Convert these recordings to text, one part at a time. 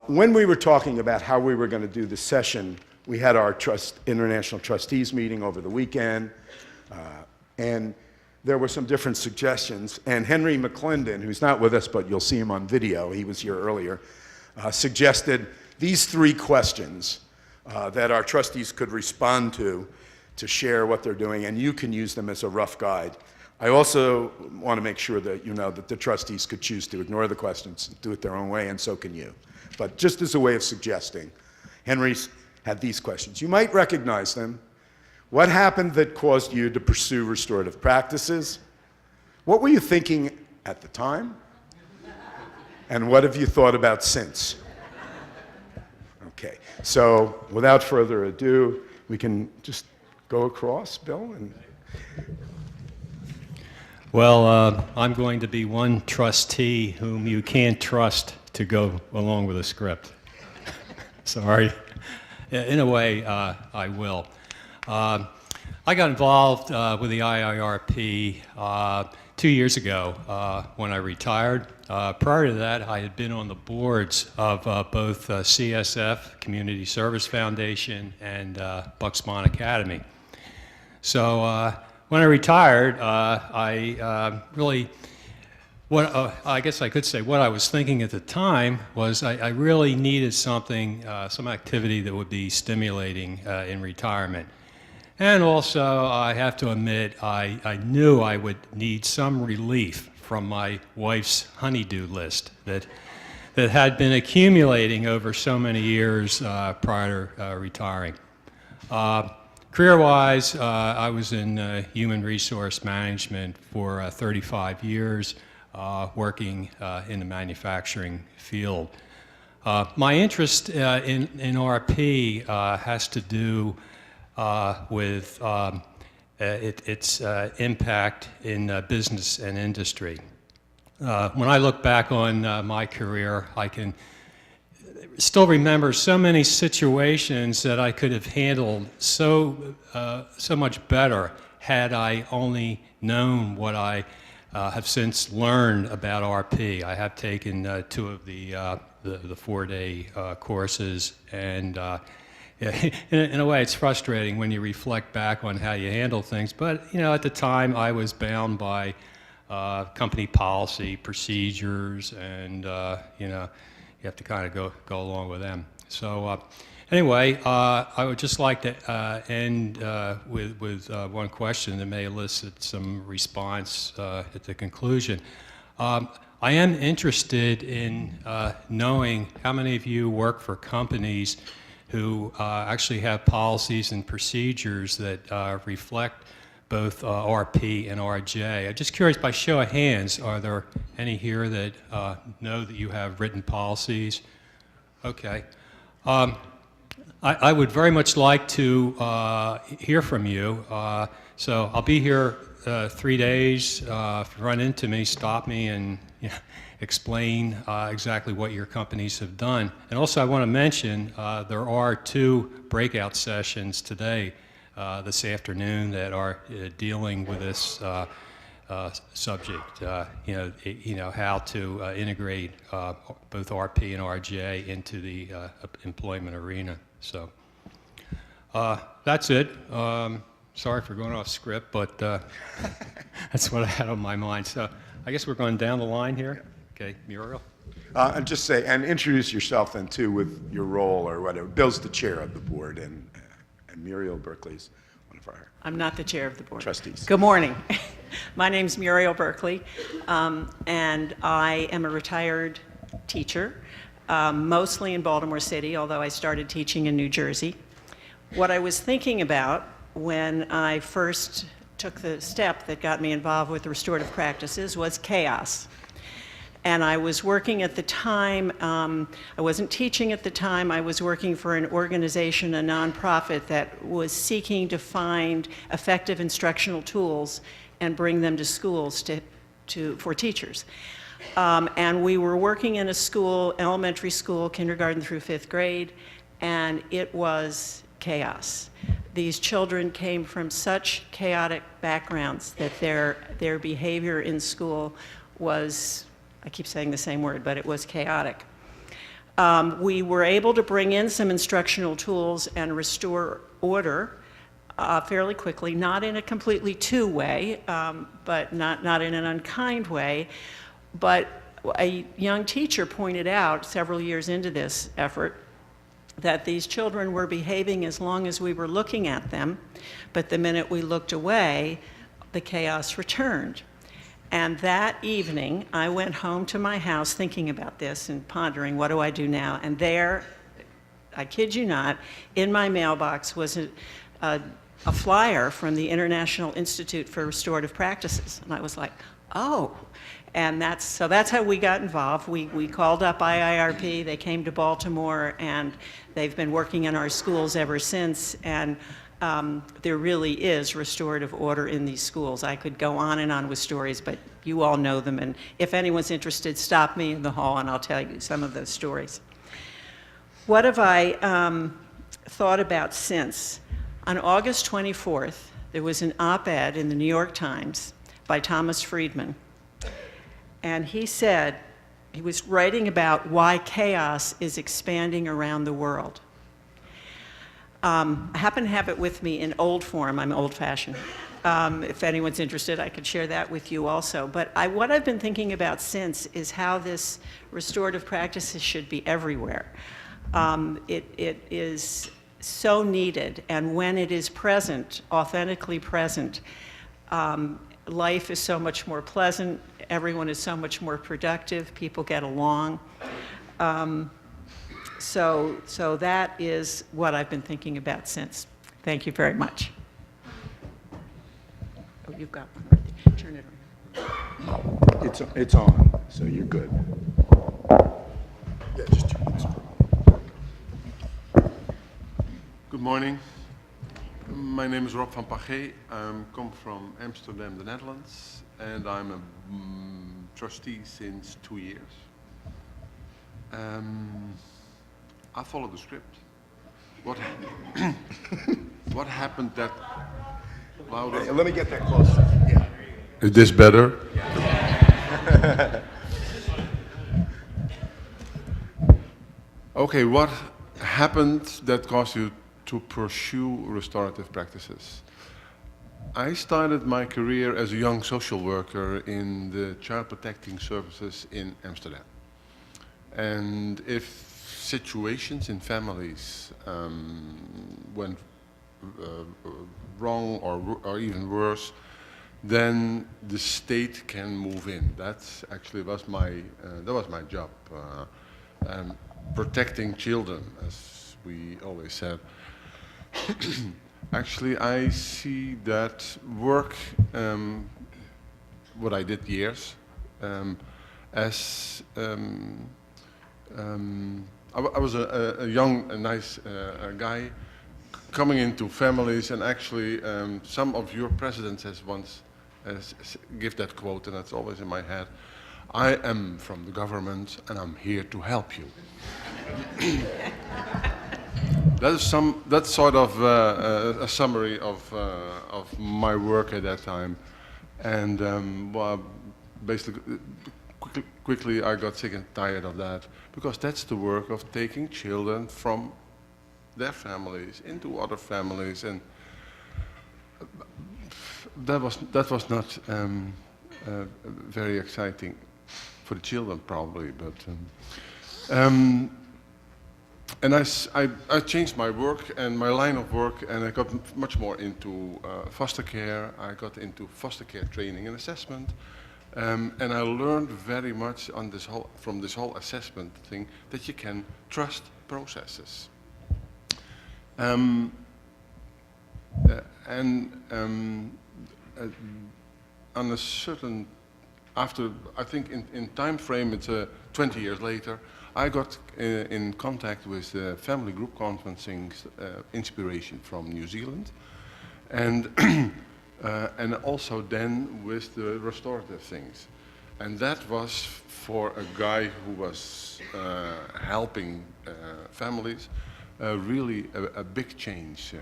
when we were talking about how we were going to do the session, we had our International Trustees meeting over the weekend, and there were some different suggestions. And Henry McClendon, who's not with us, but you'll see him on video, he was here earlier, suggested these 3 questions that our trustees could respond to share what they're doing, and you can use them as a rough guide. I also want to make sure that you know that the trustees could choose to ignore the questions and do it their own way, and so can you. But just as a way of suggesting, Henry's had these questions. You might recognize them. What happened that caused you to pursue restorative practices? What were you thinking at the time? And what have you thought about since? Okay, so without further ado, we can just go across, Bill. Well, I'm going to be one trustee whom you can't trust to go along with a script. Sorry. In a way, I will. I got involved with the IIRP 2 years ago when I retired. Prior to that, I had been on the boards of both CSF, Community Service Foundation, and Bucksbaum Academy. So when I retired, I really, I guess I could say what I was thinking at the time was I really needed something, some activity that would be stimulating in retirement. And also, I have to admit, I knew I would need some relief from my wife's honey-do list that had been accumulating over so many years prior to retiring. Career-wise, I was in human resource management for 35 years, working in the manufacturing field. My interest in RP has to do with its impact in business and industry. When I look back on my career, I can still remember so many situations that I could have handled so much better had I only known what I have since learned about RP. I have taken 2 of the 4-day courses, and in a way, it's frustrating when you reflect back on how you handle things. But at the time, I was bound by company policy, procedures, and you have to kind of go along with them. So anyway, I would just like to end with one question that may elicit some response at the conclusion. I am interested in knowing how many of you work for companies who actually have policies and procedures that reflect both RP and RJ. I'm just curious, by show of hands, are there any here that know that you have written policies? Okay. I would very much like to hear from you. So I'll be here 3 days. If you run into me, stop me and explain exactly what your companies have done. And also I want to mention there are 2 breakout sessions today, this afternoon, that are dealing with this subject, how to integrate both RP and RJ into the employment arena. So that's it. Sorry for going off script, but that's what I had on my mind. So I guess we're going down the line here. Okay, Muriel. And just say, and introduce yourself then too with your role or whatever. Bill's the chair of the board, and Muriel Berkeley's one of our I'm not the chair of the board. Trustees. Good morning. My name's Muriel Berkeley, and I am a retired teacher, mostly in Baltimore City, although I started teaching in New Jersey. What I was thinking about when I first took the step that got me involved with restorative practices was chaos. And I was working at the time, I wasn't teaching at the time, I was working for an organization, a nonprofit, that was seeking to find effective instructional tools and bring them to schools for teachers. And we were working in a school, elementary school, kindergarten through 5th grade, and it was chaos. These children came from such chaotic backgrounds that their behavior in school was, I keep saying the same word, but it was chaotic. We were able to bring in some instructional tools and restore order fairly quickly, not in a completely two-way, but not in an unkind way. But a young teacher pointed out several years into this effort that these children were behaving as long as we were looking at them, but the minute we looked away, the chaos returned. And that evening, I went home to my house thinking about this and pondering, what do I do now? And there, I kid you not, in my mailbox was a flyer from the International Institute for Restorative Practices. And I was like, oh. And that's how we got involved. We called up IIRP, they came to Baltimore, and they've been working in our schools ever since. And there really is restorative order in these schools. I could go on and on with stories, but you all know them. And if anyone's interested, stop me in the hall and I'll tell you some of those stories. What have I thought about since? On August 24th, there was an op-ed in the New York Times by Thomas Friedman. And he said, he was writing about why chaos is expanding around the world. I happen to have it with me in old form. I'm old-fashioned. If anyone's interested, I could share that with you also. But what I've been thinking about since is how this restorative practices should be everywhere. It is so needed, and when it is present, authentically present, life is so much more pleasant, everyone is so much more productive, people get along. So that is what I've been thinking about since. Thank you very much. Oh, you've got one right there. Turn it around. It's on, so you're good. Yeah, just turn this. Good morning. My name is Rob van Pagé. I come from Amsterdam, the Netherlands, and I'm a trustee since 2 years. I follow the script. What happened that... Louder. Hey, let me get that closer. Yeah. Is this better? Okay, what happened that caused you to pursue restorative practices? I started my career as a young social worker in the child protecting services in Amsterdam. And if situations in families went wrong or even worse, then the state can move in. That's actually was my job, protecting children, as we always said. Actually, I see that work, what I did years, as I was a young, nice guy coming into families, and actually some of your presidents has once give that quote, and that's always in my head. I am from the government, and I'm here to help you. That's sort of a summary of my work at that time, and well, basically, quickly I got sick and tired of that, because that's the work of taking children from their families into other families, and that was not very exciting for the children, probably, but. And I changed my work and my line of work, and I got much more into foster care. I got into foster care training and assessment, and I learned very much on from this whole assessment thing that you can trust processes. On a certain, after I think in time frame, it's 20 years later. I got in contact with the family group conferencing inspiration from New Zealand, and also then with the restorative things, and that was for a guy who was helping families, really a big change.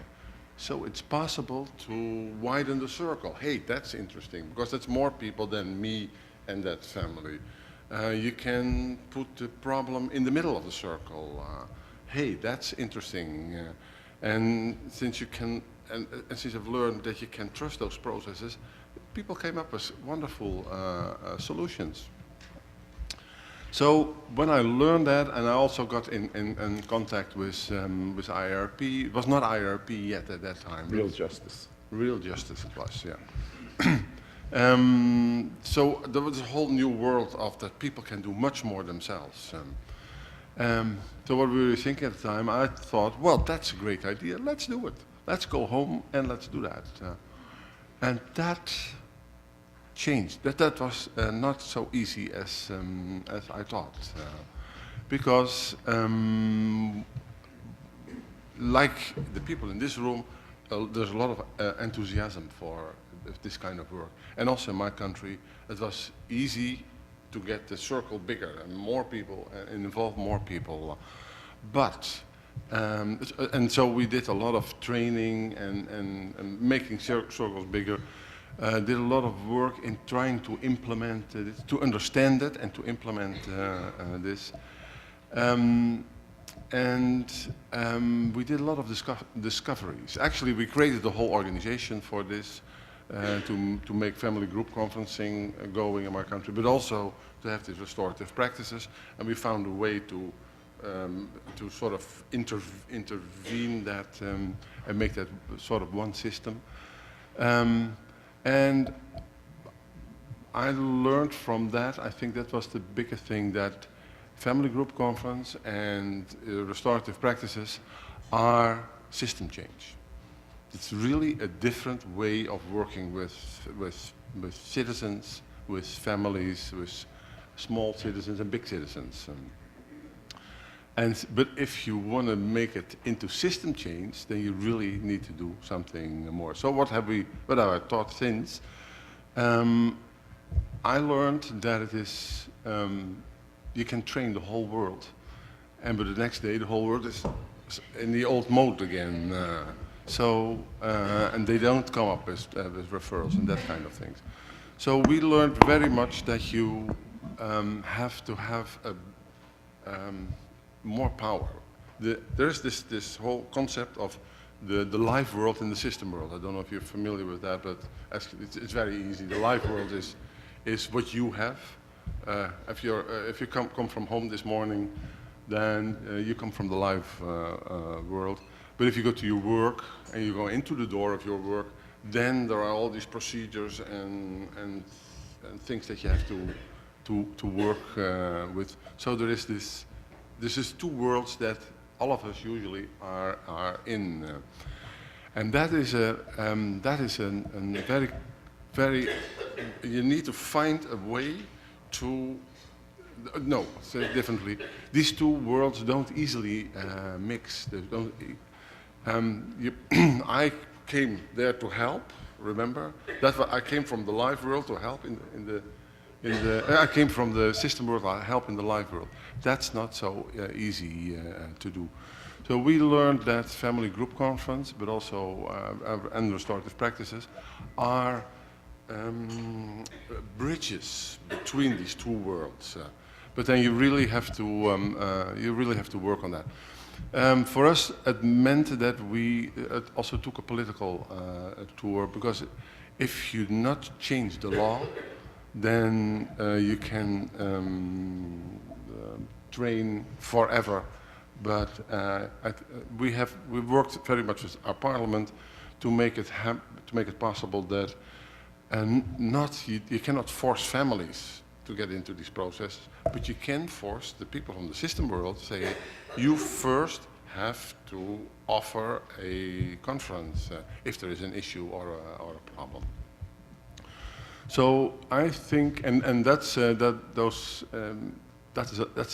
So it's possible to widen the circle. Hey, that's interesting, because that's more people than me and that family. You can put the problem in the middle of the circle. Hey, that's interesting. And since you can, and since I've learned that you can trust those processes, people came up with wonderful solutions. So when I learned that, and I also got in contact with IIRP. It was not IIRP yet at that time. Real justice. Real justice it was, yeah. So there was a whole new world of that people can do much more themselves. So what we were thinking at the time, I thought, well, that's a great idea. Let's do it. Let's go home and let's do that. And that changed. That was not so easy as I thought, because like the people in this room, there's a lot of enthusiasm for this kind of work. And also in my country, it was easy to get the circle bigger and more people and involve more people. But, and so we did a lot of training and making circles bigger. Did a lot of work in trying to implement it, to understand it and to implement this. We did a lot of discoveries. Actually, we created the whole organization for this, to make family group conferencing going in my country, but also to have these restorative practices. And we found a way to sort of intervene that and make that sort of one system. And I learned from that, I think that was the biggest thing, that family group conference and restorative practices are system change. It's really a different way of working with citizens, with families, with small citizens and big citizens. But if you want to make it into system change, then you really need to do something more. So what have I taught since? I learned that it is, you can train the whole world, but the next day the whole world is in the old mode again. And they don't come up with referrals and that kind of things. So we learned very much that you have to have more power. There's this whole concept of the live world and the system world. I don't know if you're familiar with that, but actually it's very easy. The live world is what you have. If you come from home this morning, then you come from the live world. But if you go to your work and you go into the door of your work, then there are all these procedures and things that you have to work with. So there is this is two worlds that all of us usually are in, and that is a very, very. You need to find a way to. No, say it differently. These two worlds don't easily mix. They don't. I came there to help. Remember, that's what I came from the live world to help I came from the system world. I help in the live world. That's not so easy to do. So we learned that family group conference, but also and restorative practices, are bridges between these two worlds. But then you really have to work on that. For us, it meant that we also took a political tour, because if you not change the law, then you can train forever. But we worked very much with our parliament to make it possible that you cannot force families to get into this process, but you can force the people from the system world to say, you first have to offer a conference if there is an issue or a problem. So I think, and that's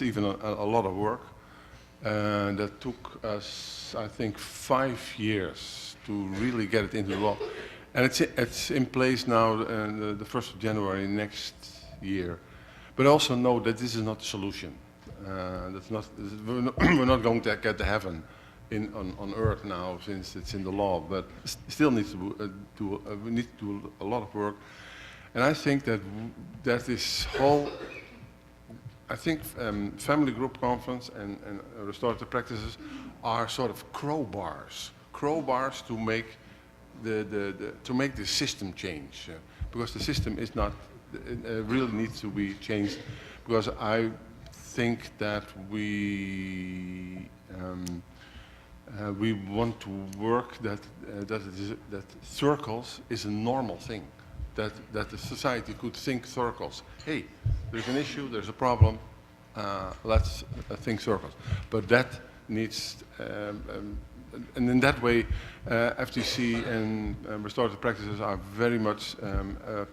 even a lot of work. That took us, I think, 5 years to really get it into law, and it's in place now, the 1st of January next year. But also know that this is not the solution. We're not going to get to heaven on earth now, since it's in the law. But still we need to do a lot of work. And I think that this whole I think family group conference and restorative practices are sort of crowbars to make the system change, because the system is not really needs to be changed, because I think that we want to work that circles is a normal thing, that the society could think circles. Hey, there's an issue, there's a problem, let's think circles. But that needs, and in that way, FTC and restorative practices are very much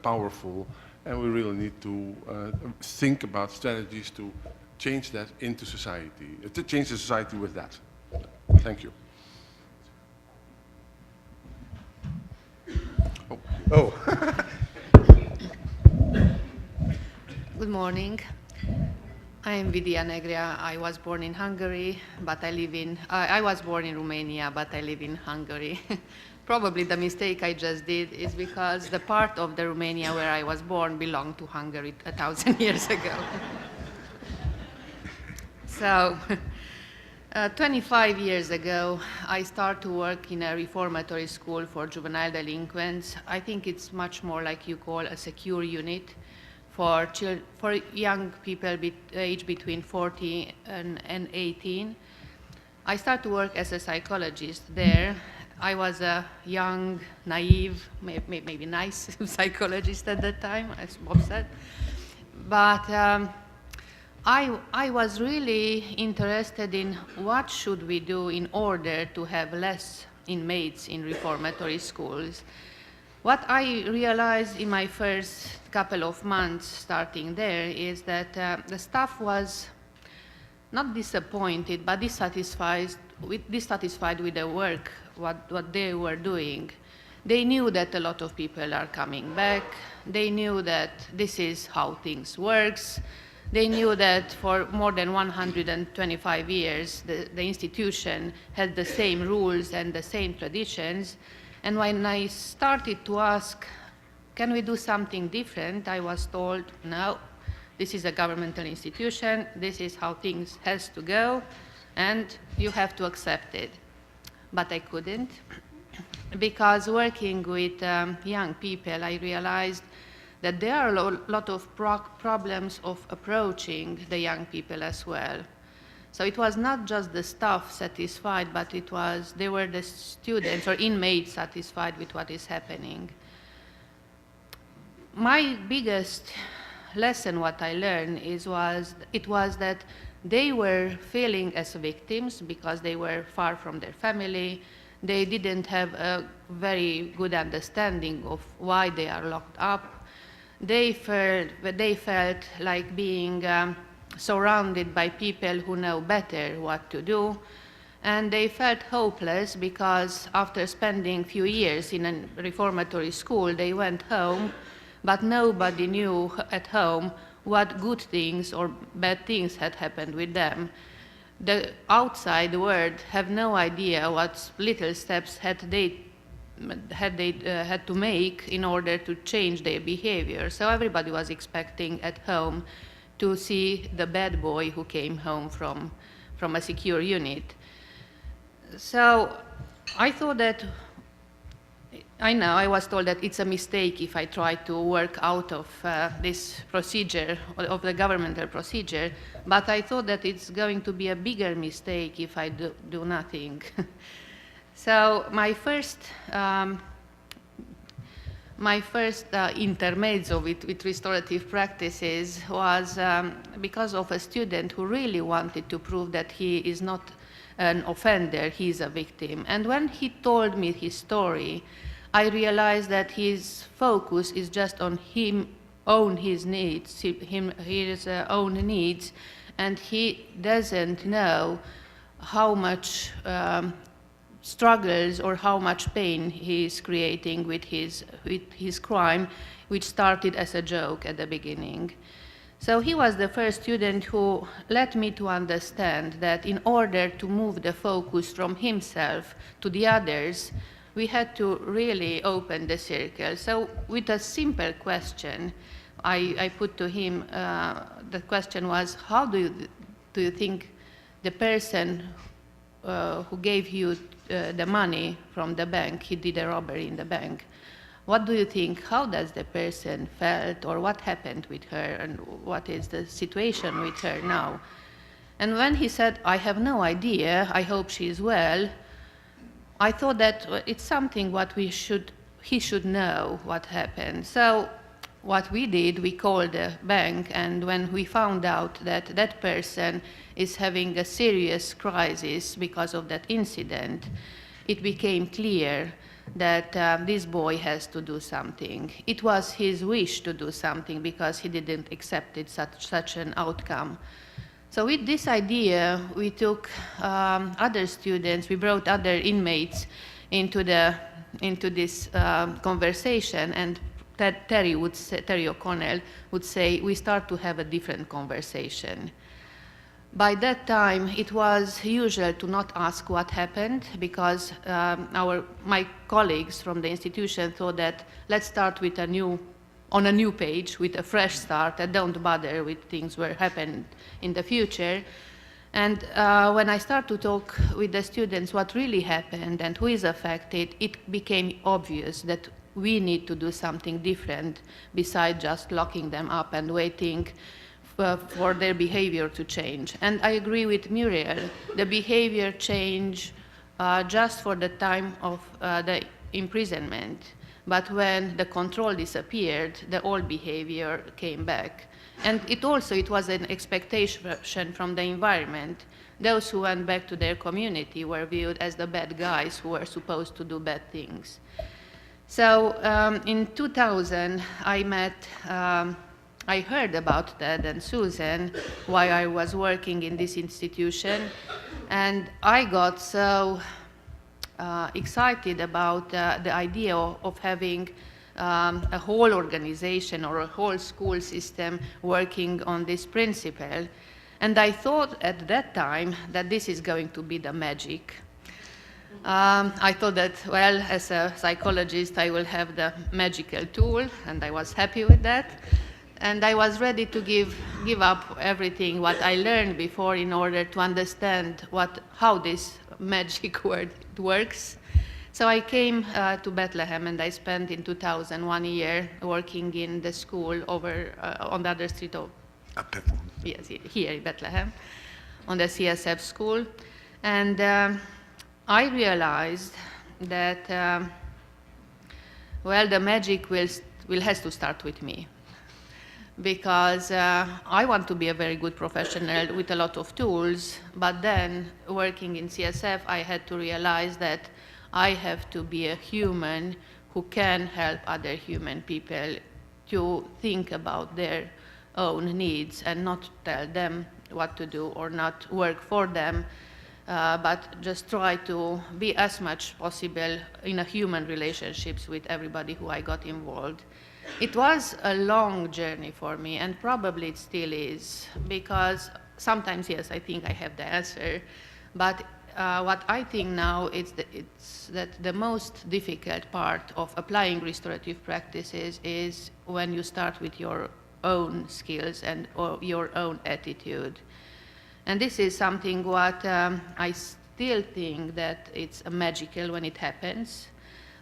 powerful, and we really need to think about strategies to change that into society, to change the society with that. Thank you. Oh. Good morning. I am Vidya. I was born in Hungary, but I was born in Romania, but I live in Hungary. Probably the mistake I just did is because the part of the Romania where I was born belonged to Hungary 1,000 years ago. So, 25 years ago, I started to work in a reformatory school for juvenile delinquents. I think it's much more like you call a secure unit for young people aged between 14 and 18. I started to work as a psychologist there. I was a young, naive, maybe nice psychologist at that time, as Bob said. But I was really interested in what should we do in order to have less inmates in reformatory schools. What I realized in my first couple of months starting there is that the staff was not disappointed, but dissatisfied with the work, what they were doing. They knew that a lot of people are coming back. They knew that this is how things works. They knew that for more than 125 years, the institution had the same rules and the same traditions. And when I started to ask, can we do something different, I was told, no, this is a governmental institution, this is how things has to go, and you have to accept it. But I couldn't, because working with young people, I realized that there are a lot of problems of approaching the young people as well. So it was not just the staff satisfied, but they were the students or inmates satisfied with what is happening. My biggest lesson, what I learned, was that they were feeling as victims because they were far from their family. They didn't have a very good understanding of why they are locked up. They felt like being surrounded by people who know better what to do, and they felt hopeless because after spending a few years in a reformatory school, they went home, but nobody knew at home what good things or bad things had happened with them. The outside world have no idea what little steps had to make in order to change their behavior. So everybody was expecting at home to see the bad boy who came home from a secure unit. So I thought that, I was told that it's a mistake if I try to work out of this procedure, of the governmental procedure, but I thought that it's going to be a bigger mistake if I do nothing. So my first intermezzo with restorative practices was because of a student who really wanted to prove that he is not an offender, he is a victim. And when he told me his story, I realized that his focus is just on his own needs, and he doesn't know how much struggles or how much pain he is creating with his crime, which started as a joke at the beginning. So he was the first student who led me to understand that in order to move the focus from himself to the others, we had to really open the circle. So with a simple question, I put to him the question was, how do you think the person who gave you the money from the bank, he did a robbery in the bank, what do you think, how does the person felt, or what happened with her, and what is the situation with her now? And when he said, I have no idea, I hope she is well, I thought that it's something what he should know what happened. So what we did, we called the bank, and when we found out that that person is having a serious crisis because of that incident, it became clear that this boy has to do something. It was his wish to do something because he didn't accept such an outcome. So with this idea, we took other students, we brought other inmates into this conversation, and Terry OConnell would say, we start to have a different conversation. By that time, it was usual to not ask what happened, because my colleagues from the institution thought that let's start with on a new page, with a fresh start, and don't bother with things that happened in the future. And when I started to talk with the students what really happened and who is affected, it became obvious that we need to do something different besides just locking them up and waiting for their behavior to change. And I agree with Muriel, the behavior changed just for the time of the imprisonment. But when the control disappeared, the old behavior came back. And it was an expectation from the environment. Those who went back to their community were viewed as the bad guys who were supposed to do bad things. So in 2000, I heard about Ted and Susan while I was working in this institution, and I got so excited about the idea of having a whole organization or a whole school system working on this principle. And I thought at that time that this is going to be the magic. I thought that, well, as a psychologist, I will have the magical tool, and I was happy with that. And I was ready to give up everything what I learned before in order to understand how this magic word works. So I came to Bethlehem, and I spent in 2000 1 year working in the school over on the other street of yes, here in Bethlehem, on the CSF school. And I realized that, well, the magic has to start with me. Because I want to be a very good professional with a lot of tools, but then working in CSF, I had to realize that I have to be a human who can help other human people to think about their own needs and not tell them what to do or not work for them, but just try to be as much possible in a human relationships with everybody who I got involved. It was a long journey for me, and probably it still is, because sometimes, yes, I think I have the answer, but what I think now is that the most difficult part of applying restorative practices is when you start with your own skills or your own attitude. And this is something what I still think that it's magical when it happens.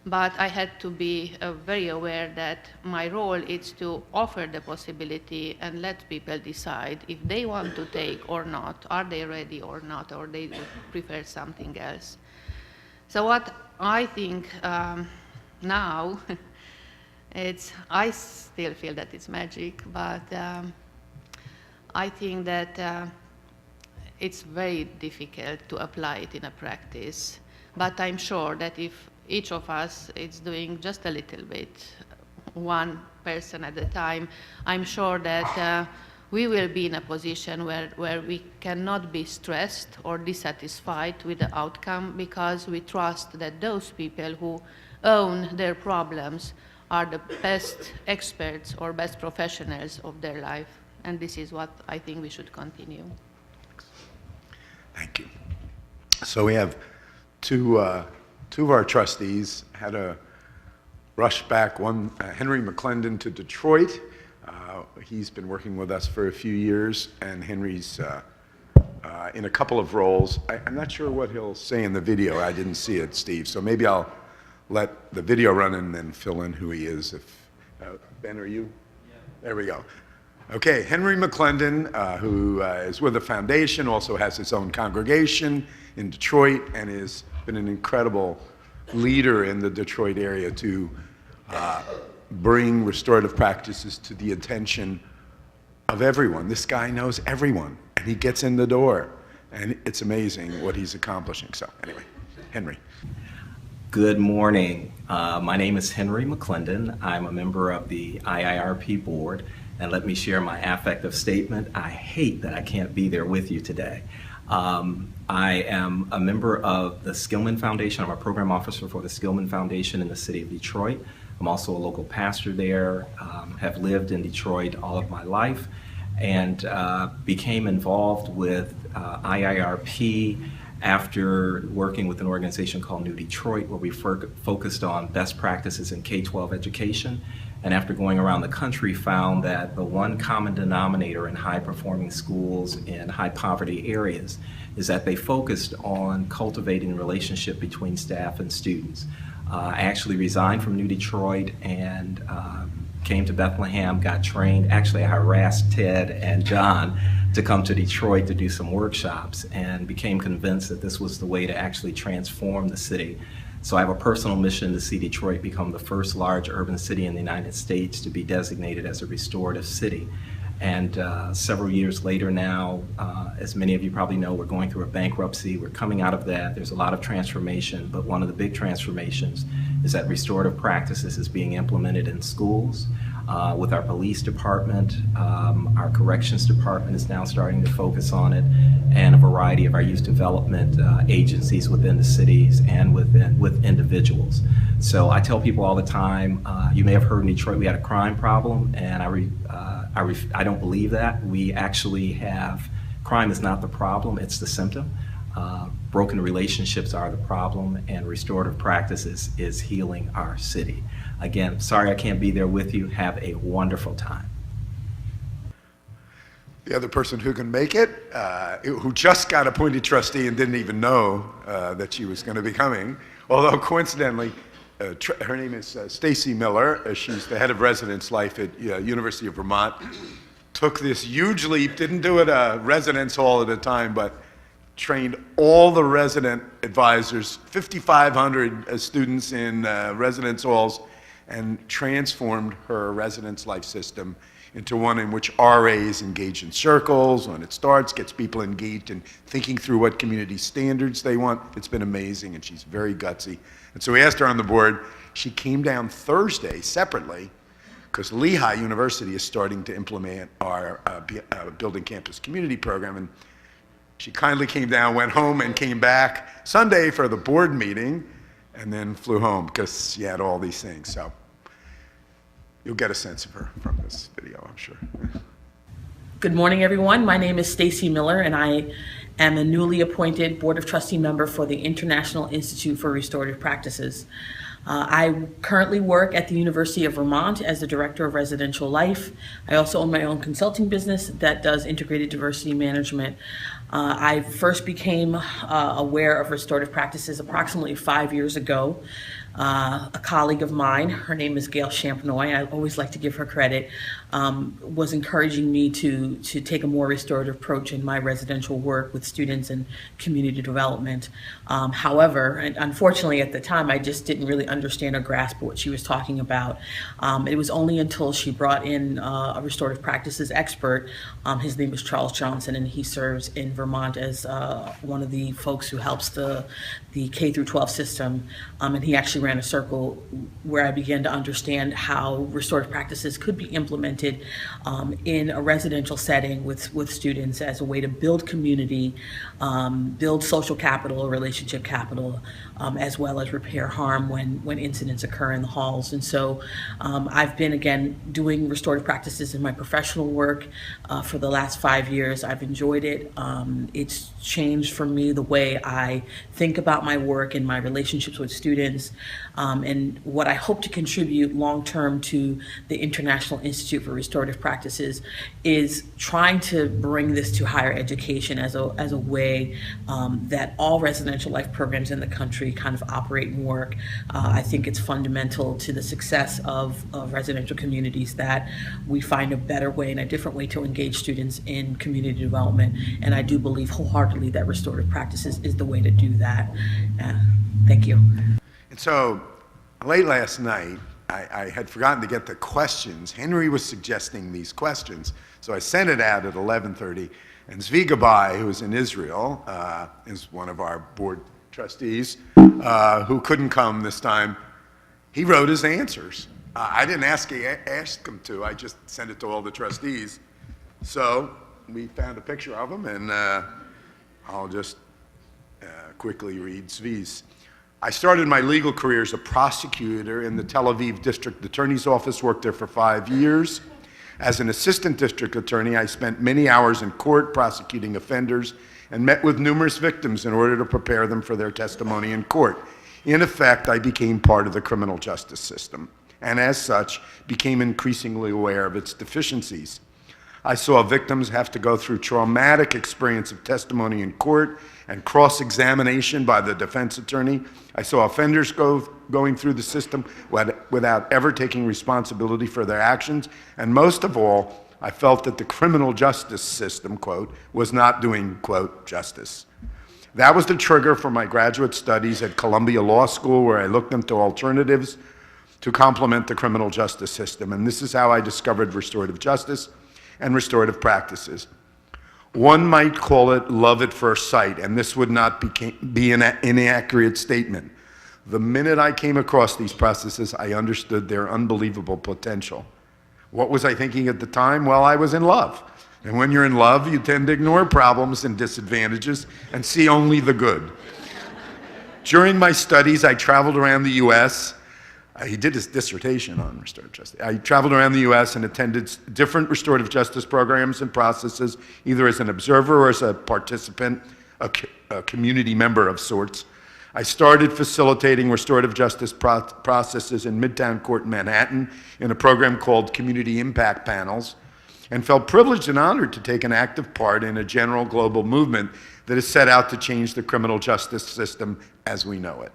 But I had to be very aware that my role is to offer the possibility and let people decide if they want to take or not, are they ready or not, or they would prefer something else. So what I think now, I still feel that it's magic, but I think that it's very difficult to apply it in a practice. But I'm sure that if each of us is doing just a little bit, one person at a time, I'm sure that we will be in a position where we cannot be stressed or dissatisfied with the outcome, because we trust that those people who own their problems are the best experts or best professionals of their life. And this is what I think we should continue. Thank you. So we have two of our trustees had to rush back, one, Henry McClendon to Detroit He's been working with us for a few years, and Henry's in a couple of roles. I'm not sure what he'll say in the video. I didn't see it, Steve, so maybe I'll let the video run and then fill in who he is. If Ben, are you? Yeah. There we go. Okay, Henry McClendon, who is with the foundation, also has his own congregation in Detroit, and has been an incredible leader in the Detroit area to bring restorative practices to the attention of everyone. This guy knows everyone, and he gets in the door, and it's amazing what he's accomplishing. So anyway, Henry. Good morning. My name is Henry McClendon. I'm a member of the IIRP board, and let me share my affective statement. I hate that I can't be there with you today. I am a member of the Skillman Foundation. I'm a program officer for the Skillman Foundation in the city of Detroit. I'm also a local pastor there, have lived in Detroit all of my life, and became involved with IIRP after working with an organization called New Detroit, where we focused on best practices in K-12 education. And after going around the country, found that the one common denominator in high-performing schools in high-poverty areas is that they focused on cultivating the relationship between staff and students. I actually resigned from New Detroit and came to Bethlehem, got trained. Actually, I harassed Ted and John to come to Detroit to do some workshops, and became convinced that this was the way to actually transform the city. So I have a personal mission to see Detroit become the first large urban city in the United States to be designated as a restorative city. And several years later now, as many of you probably know, we're going through a bankruptcy. We're coming out of that. There's a lot of transformation, but one of the big transformations is that restorative practices is being implemented in schools. With our police department, our corrections department is now starting to focus on it, and a variety of our youth development agencies within the cities and with individuals. So I tell people all the time, you may have heard in Detroit we had a crime problem, and I don't believe that. We actually have, crime is not the problem, it's the symptom. Broken relationships are the problem, and restorative practices is healing our city. Again, sorry I can't be there with you. Have a wonderful time. The other person who can make it, who just got appointed trustee and didn't even know that she was going to be coming, although coincidentally, her name is Stacey Miller. She's the head of residence life at University of Vermont. Took this huge leap, didn't do it a residence hall at a time, but trained all the resident advisors, 5,500 students in residence halls, and transformed her residence life system into one in which RAs engage in circles. When it starts, gets people engaged in thinking through what community standards they want. It's been amazing, and she's very gutsy. And so we asked her on the board. She came down Thursday separately, because Lehigh University is starting to implement our Building Campus Community program, and she kindly came down, went home, and came back Sunday for the board meeting, and then flew home because she had all these things. So you'll get a sense of her from this video, I'm sure. Good morning, everyone. My name is Stacey Miller, and I am a newly appointed Board of Trustee member for the International Institute for Restorative Practices. I currently work at the University of Vermont as the Director of Residential Life. I also own my own consulting business that does integrated diversity management. I first became aware of restorative practices approximately 5 years ago. A colleague of mine, her name is Gail Champenoy, I always like to give her credit, was encouraging me to take a more restorative approach in my residential work with students and community development. However, and unfortunately at the time, I just didn't really understand or grasp what she was talking about. It was only until she brought in a restorative practices expert. His name is Charles Johnson, and he serves in Vermont as one of the folks who helps the K through 12 system, and he actually ran a circle where I began to understand how restorative practices could be implemented in a residential setting with students as a way to build community, build social capital, relationship capital, as well as repair harm when incidents occur in the halls. And so I've been, again, doing restorative practices in my professional work for the last 5 years. I've enjoyed it. It's changed for me the way I think about my work and my relationships with students, and what I hope to contribute long-term to the International Institute for Restorative Practices is trying to bring this to higher education as a way that all residential life programs in the country kind of operate and work. I think it's fundamental to the success of residential communities that we find a better way and a different way to engage students in community development. And I do believe wholeheartedly that restorative practices is the way to do that. Thank you. And so late last night, I had forgotten to get the questions. Henry was suggesting these questions, so I sent it out at 11:30, and Psvita Boy, who is in Israel, is one of our board trustees, who couldn't come this time. He wrote his answers. I didn't ask him to, I just sent it to all the trustees. So we found a picture of him, and I'll just quickly read Zvi's. I started my legal career as a prosecutor in the Tel Aviv District Attorney's Office, worked there for 5 years. As an assistant district attorney, I spent many hours in court prosecuting offenders and met with numerous victims in order to prepare them for their testimony in court. In effect, I became part of the criminal justice system, and as such, became increasingly aware of its deficiencies. I saw victims have to go through traumatic experience of testimony in court and cross-examination by the defense attorney. I saw offenders going through the system without ever taking responsibility for their actions. And most of all, I felt that the criminal justice system, quote, was not doing, quote, justice. That was the trigger for my graduate studies at Columbia Law School, where I looked into alternatives to complement the criminal justice system. And this is how I discovered restorative justice and restorative practices. One might call it love at first sight, and this would not be an inaccurate statement. The minute I came across these processes, I understood their unbelievable potential. What was I thinking at the time? Well, I was in love. And when you're in love, you tend to ignore problems and disadvantages and see only the good. During my studies, I traveled around the U.S. He did his dissertation on restorative justice. I traveled around the U.S. and attended different restorative justice programs and processes, either as an observer or as a participant, a community member of sorts. I started facilitating restorative justice processes in Midtown Court in Manhattan in a program called Community Impact Panels, and felt privileged and honored to take an active part in a general global movement that is set out to change the criminal justice system as we know it.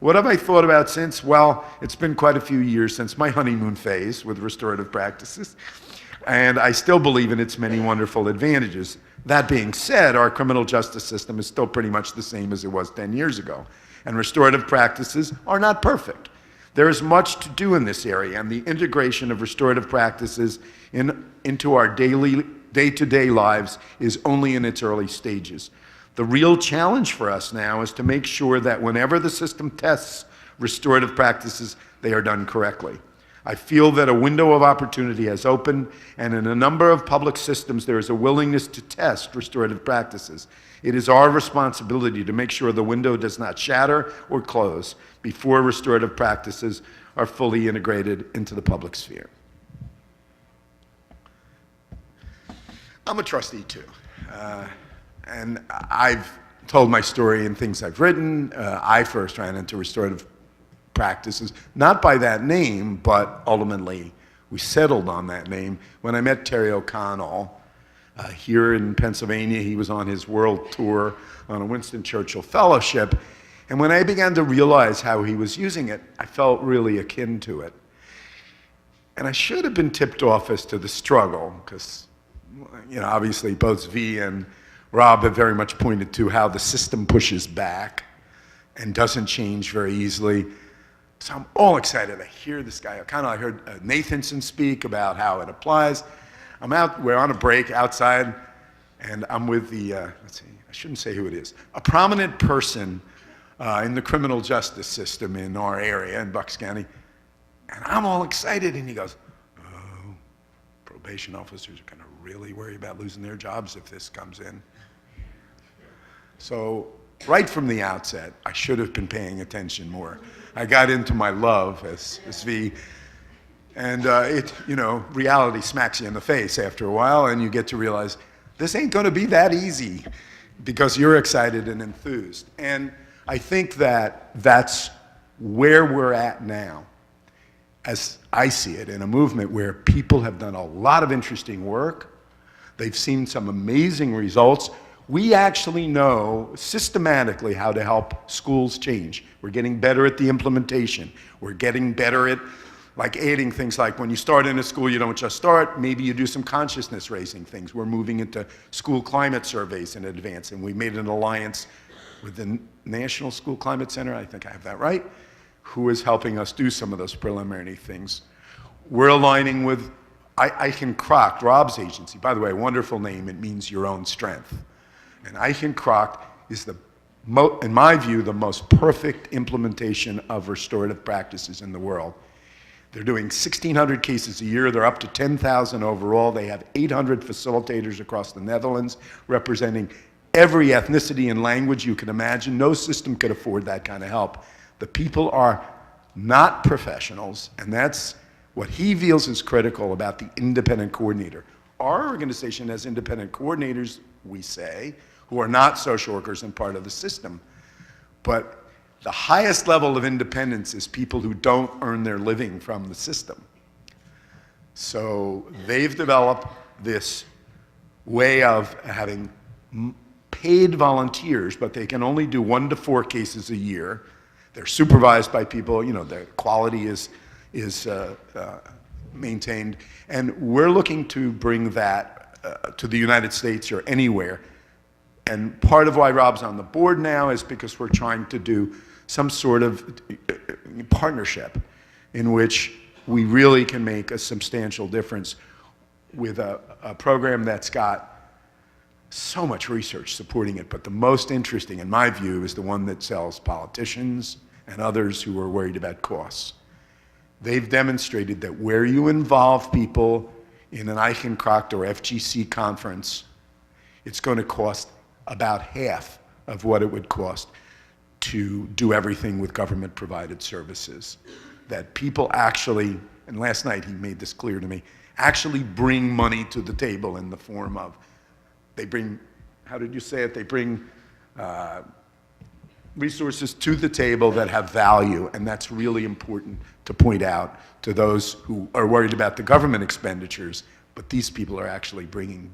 What have I thought about since? Well, it's been quite a few years since my honeymoon phase with restorative practices, and I still believe in its many wonderful advantages. That being said, our criminal justice system is still pretty much the same as it was 10 years ago, and restorative practices are not perfect. There is much to do in this area, and the integration of restorative practices into our day-to-day lives is only in its early stages. The real challenge for us now is to make sure that whenever the system tests restorative practices, they are done correctly. I feel that a window of opportunity has opened, and in a number of public systems, there is a willingness to test restorative practices. It is our responsibility to make sure the window does not shatter or close before restorative practices are fully integrated into the public sphere. I'm a trustee too. And I've told my story in things I've written. I first ran into restorative practices, not by that name, but ultimately we settled on that name when I met Terry OConnell here in Pennsylvania. He was on his world tour on a Winston Churchill Fellowship. And when I began to realize how he was using it, I felt really akin to it. And I should have been tipped off as to the struggle, because, you know, obviously both V and Rob have very much pointed to how the system pushes back and doesn't change very easily. So I'm all excited. I hear this guy, I heard Nathanson speak about how it applies. We're on a break outside, and I'm with the, let's see, I shouldn't say who it is, a prominent person in the criminal justice system in our area in Bucks County. And I'm all excited, and he goes, oh, probation officers are going to really worry about losing their jobs if this comes in. So right from the outset, I should have been paying attention more. I got into my love as V, and reality smacks you in the face after a while, and you get to realize this ain't going to be that easy because you're excited and enthused. And I think that that's where we're at now, as I see it, in a movement where people have done a lot of interesting work. They've seen some amazing results. We actually know systematically how to help schools change. We're getting better at the implementation. We're getting better at adding things like when you start in a school, you don't just start, maybe you do some consciousness raising things. We're moving into school climate surveys in advance, and we made an alliance with the National School Climate Center, I think I have that right, who is helping us do some of those preliminary things. We're aligning with IIRP, Rob's agency. By the way, a wonderful name, it means your own strength. And IIRP is, in my view, the most perfect implementation of restorative practices in the world. They're doing 1,600 cases a year. They're up to 10,000 overall. They have 800 facilitators across the Netherlands representing every ethnicity and language you can imagine. No system could afford that kind of help. The people are not professionals, and that's what he feels is critical about the independent coordinator. Our organization has independent coordinators, we say, who are not social workers and part of the system. But the highest level of independence is people who don't earn their living from the system. So they've developed this way of having paid volunteers, but they can only do 1 to 4 cases a year. They're supervised by people, the quality is maintained. And we're looking to bring that to the United States or anywhere. And part of why Rob's on the board now is because we're trying to do some sort of partnership in which we really can make a substantial difference with a program that's got so much research supporting it. But the most interesting, in my view, is the one that sells politicians and others who are worried about costs. They've demonstrated that where you involve people in an IIRP or FGC conference, it's going to cost about half of what it would cost to do everything with government-provided services. That people actually, and last night he made this clear to me, actually bring money to the table in the form of, they bring, how did you say it? They bring resources to the table that have value, and that's really important to point out to those who are worried about the government expenditures, but these people are actually bringing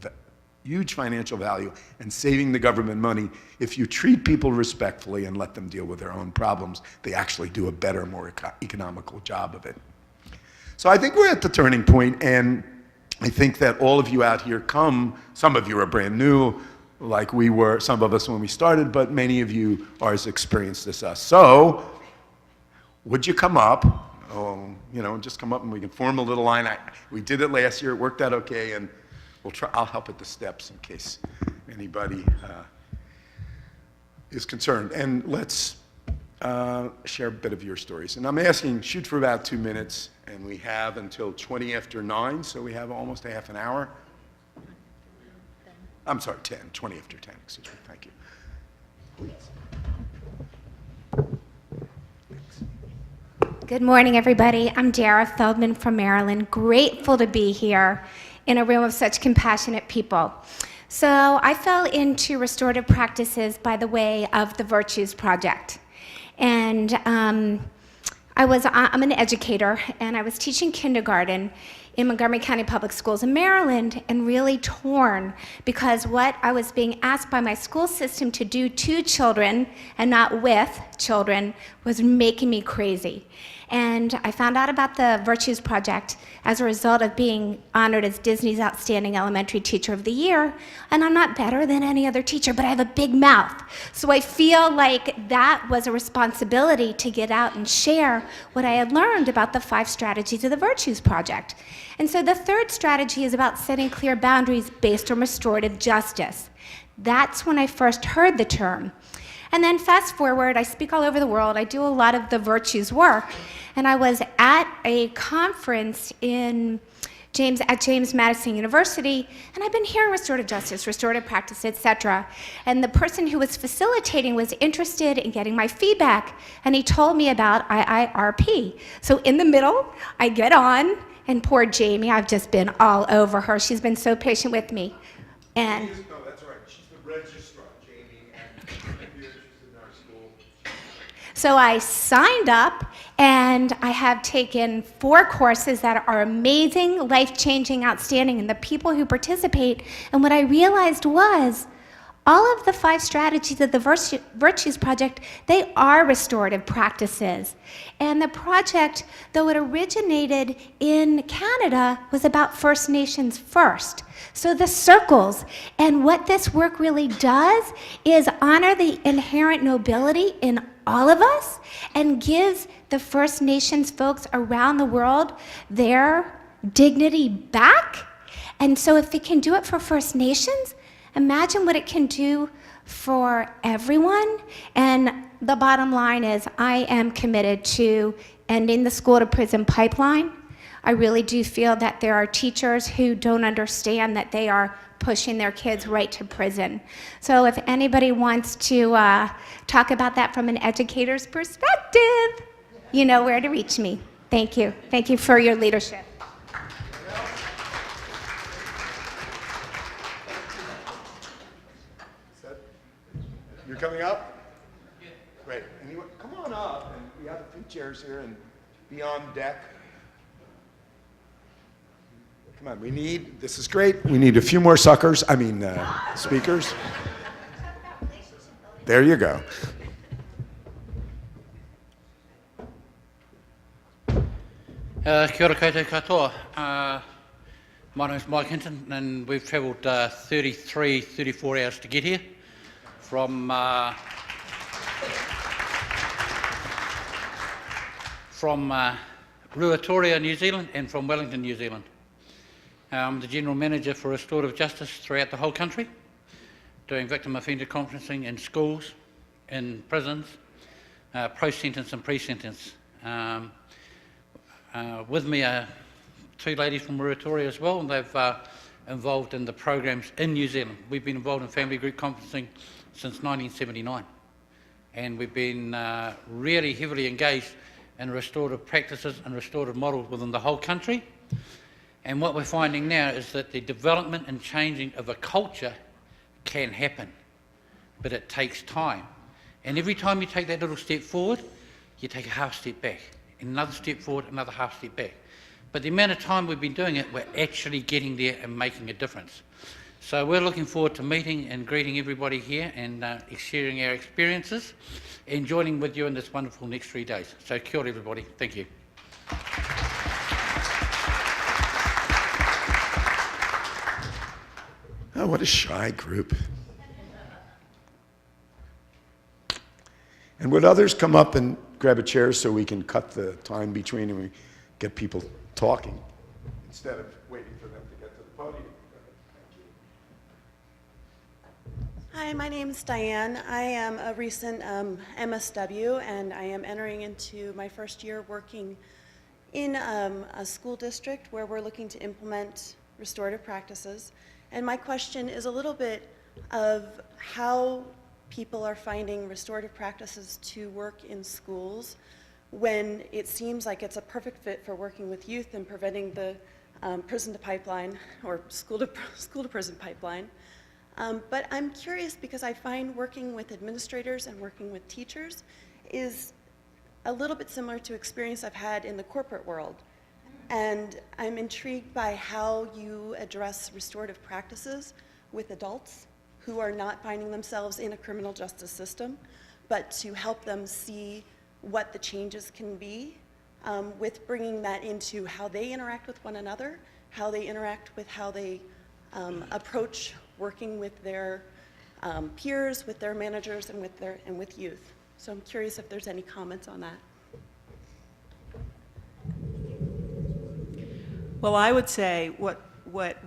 huge financial value and saving the government money. If you treat people respectfully and let them deal with their own problems, they actually do a better, more economical job of it. So I think we're at the turning point, and I think that all of you out here some of you are brand new, like we were, some of us when we started, but many of you are as experienced as us. So, would you come up? Just come up and we can form a little line. We did it last year, it worked out okay, and I'll help at the steps in case anybody is concerned. And let's share a bit of your stories. And I'm asking, shoot for about 2 minutes, and we have until 20 after 9, so we have almost a half an hour. I'm sorry, 20 after 10, excuse me, thank you. Please. Good morning, everybody. I'm Dara Feldman from Maryland. Grateful to be here in a room of such compassionate people. So I fell into restorative practices by the way of the Virtues Project. And I'm an educator, and I was teaching kindergarten in Montgomery County Public Schools in Maryland, and really torn because what I was being asked by my school system to do to children and not with children was making me crazy. And I found out about the Virtues Project as a result of being honored as Disney's Outstanding Elementary Teacher of the Year. And I'm not better than any other teacher, but I have a big mouth. So I feel like that was a responsibility to get out and share what I had learned about the 5 strategies of the Virtues Project. And so the 3rd strategy is about setting clear boundaries based on restorative justice. That's when I first heard the term. And then fast forward, I speak all over the world. I do a lot of the virtues work. And I was at a conference at James Madison University, and I've been hearing restorative justice, restorative practice, etc. And the person who was facilitating was interested in getting my feedback, and he told me about IIRP. So in the middle, I get on, and poor Jamie, I've just been all over her. She's been so patient with me. And No, that's right. She's the registrar, Jamie, and she's in our school. so I signed up, and I have taken 4 courses that are amazing, life-changing, outstanding, and the people who participate. And what I realized was all of the 5 strategies of the Virtues Project, they are restorative practices. And the project, though it originated in Canada, was about First Nations first. So the circles, and what this work really does is honor the inherent nobility in all of us and gives the First Nations folks around the world their dignity back. And so if it can do it for First Nations, imagine what it can do for everyone. And the bottom line is I am committed to ending the school-to-prison pipeline. I really do feel that there are teachers who don't understand that they are pushing their kids right to prison. So if anybody wants to talk about that from an educator's perspective, you know where to reach me. Thank you. Thank you for your leadership. You're coming up? Yeah. Great. Anyone, come on up, and we have a few chairs here and be on deck. Come on, this is great. We need a few more speakers. There you go. Kia ora koutou katoa. My name is Mike Hinton, and we've travelled 34 hours to get here from Ruatoria, New Zealand, and from Wellington, New Zealand. I'm the General Manager for Restorative Justice throughout the whole country, doing victim offender conferencing in schools, in prisons, post-sentence and pre-sentence. With me are 2 ladies from Ruatoria as well, and they've involved in the programs in New Zealand. We've been involved in family group conferencing since 1979, and we've been really heavily engaged in restorative practices and restorative models within the whole country. And what we're finding now is that the development and changing of a culture can happen, but it takes time. And every time you take that little step forward, you take a half step back, another step forward, another half step back. But the amount of time we've been doing it, we're actually getting there and making a difference. So we're looking forward to meeting and greeting everybody here and sharing our experiences and joining with you in this wonderful next 3 days. So kia ora everybody, thank you. Oh, what a shy group. And would others come up and grab a chair so we can cut the time between and we get people talking instead of waiting for them to get to the podium? Hi, my name is Diane. I am a recent MSW, and I am entering into my first year working in a school district where we're looking to implement restorative practices. And my question is a little bit of how people are finding restorative practices to work in schools when it seems like it's a perfect fit for working with youth and preventing the prison to pipeline or school to prison pipeline. But I'm curious because I find working with administrators and working with teachers is a little bit similar to experience I've had in the corporate world. And I'm intrigued by how you address restorative practices with adults who are not finding themselves in a criminal justice system, but to help them see what the changes can be with bringing that into how they interact with one another, how they interact with how they approach working with their peers, with their managers, and with youth. So I'm curious if there's any comments on that. Well, I would say what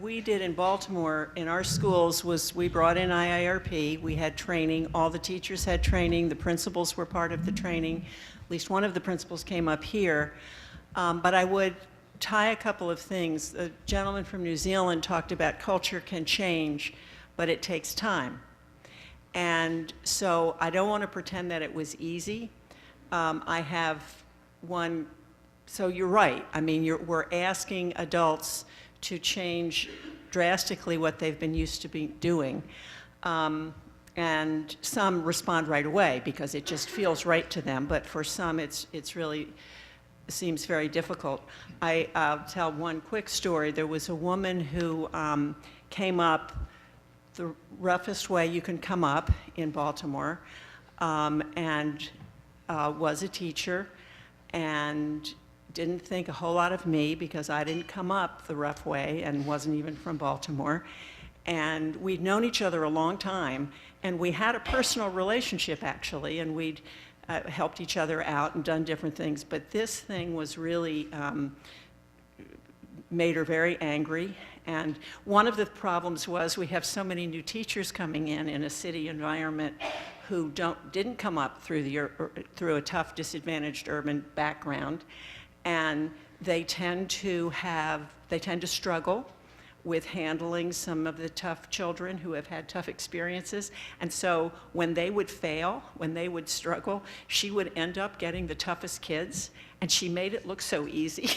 we did in Baltimore in our schools was we brought in IIRP. We had training. All the teachers had training. The principals were part of the training. At least one of the principals came up here. But I would tie a couple of things. The gentleman from New Zealand talked about culture can change, but it takes time. And so I don't want to pretend that it was easy. I have one. So you're right. I mean, we're asking adults to change drastically what they've been used to be doing. And some respond right away because it just feels right to them, but for some it's really seems very difficult. I'll tell one quick story. There was a woman who came up the roughest way you can come up in Baltimore, and was a teacher, and didn't think a whole lot of me because I didn't come up the rough way and wasn't even from Baltimore. And we'd known each other a long time, and we had a personal relationship actually, and we'd helped each other out and done different things. But this thing was really made her very angry. And one of the problems was we have so many new teachers coming in a city environment who didn't come up through a tough, disadvantaged urban background, and they tend to struggle with handling some of the tough children who have had tough experiences. And so when they would fail, when they would struggle, she would end up getting the toughest kids, and she made it look so easy,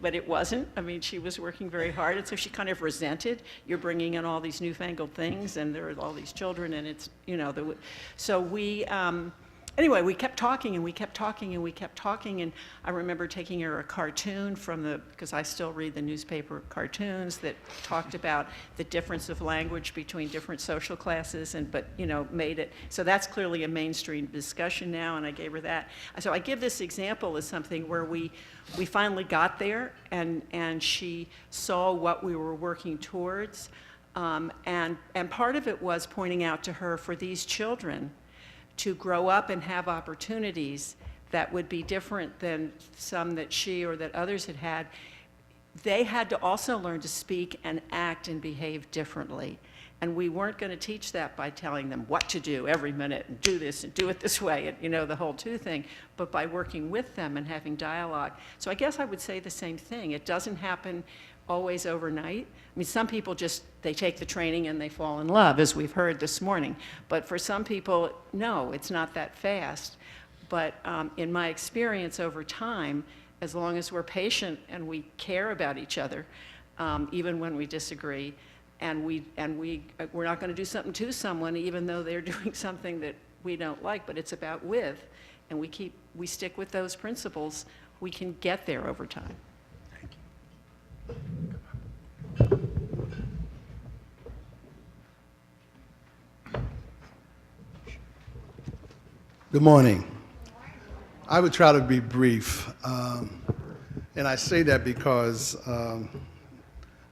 but it wasn't. I mean, she was working very hard, and so she kind of resented, you're bringing in all these newfangled things, and there are all these children, and it's, you know, so we, anyway, we kept talking and we kept talking and we kept talking, and I remember taking her a cartoon because I still read the newspaper cartoons that talked about the difference of language between different social classes, but you know, made it, so that's clearly a mainstream discussion now, and I gave her that. So I give this example as something where we finally got there, and she saw what we were working towards, and part of it was pointing out to her, for these children to grow up and have opportunities that would be different than some that she or that others had had, they had to also learn to speak and act and behave differently. And we weren't going to teach that by telling them what to do every minute and do this and do it this way, and you know, the whole two thing, but by working with them and having dialogue. So I guess I would say the same thing. It doesn't happen always overnight. I mean, some people they take the training and they fall in love, as we've heard this morning. But for some people, no, it's not that fast. But in my experience over time, as long as we're patient and we care about each other, even when we disagree, and we're not going to do something to someone even though they're doing something that we don't like, but it's about and we stick with those principles, we can get there over time. Good morning. I would try to be brief, and I say that because I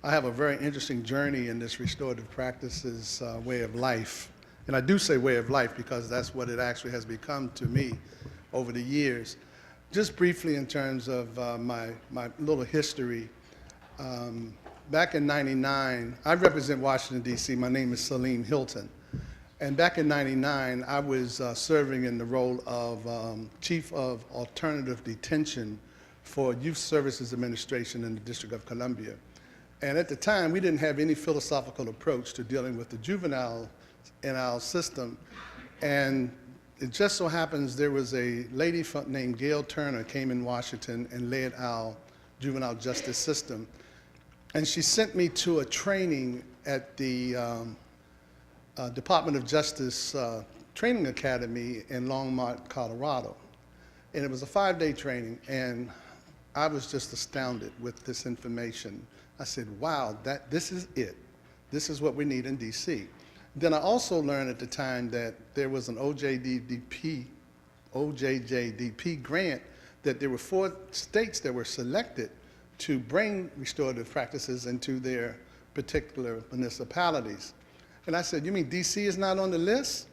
have a very interesting journey in this restorative practices way of life. And I do say way of life because that's what it actually has become to me over the years. Just briefly in terms of my little history, back in '99, I represent Washington, D.C. My name is Celine Hinton. And back in '99, I was serving in the role of Chief of Alternative Detention for Youth Services Administration in the District of Columbia. And at the time, we didn't have any philosophical approach to dealing with the juvenile in our system. And it just so happens there was a lady named Gail Turner came in Washington and led our juvenile justice system. And she sent me to a training at the Department of Justice Training Academy in Longmont, Colorado. And it was a 5-day training, and I was just astounded with this information. I said, wow, this is it. This is what we need in DC. Then I also learned at the time that there was an OJJDP grant, that there were 4 states that were selected to bring restorative practices into their particular municipalities. And I said, you mean DC is not on the list?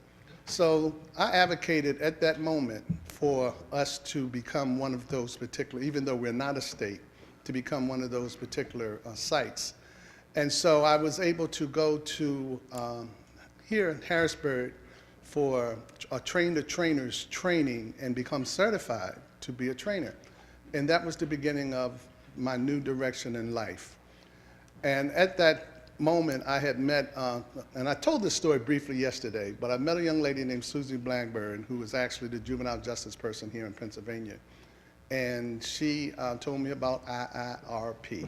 So I advocated at that moment for us to become one of those particular, even though we're not a state, to become one of those particular sites. And so I was able to go to here in Harrisburg for a train-the-trainers training and become certified to be a trainer. And that was the beginning of my new direction in life. And at that moment, I had met, and I told this story briefly yesterday, but I met a young lady named Susie Blackburn, who was actually the juvenile justice person here in Pennsylvania. And she told me about IIRP.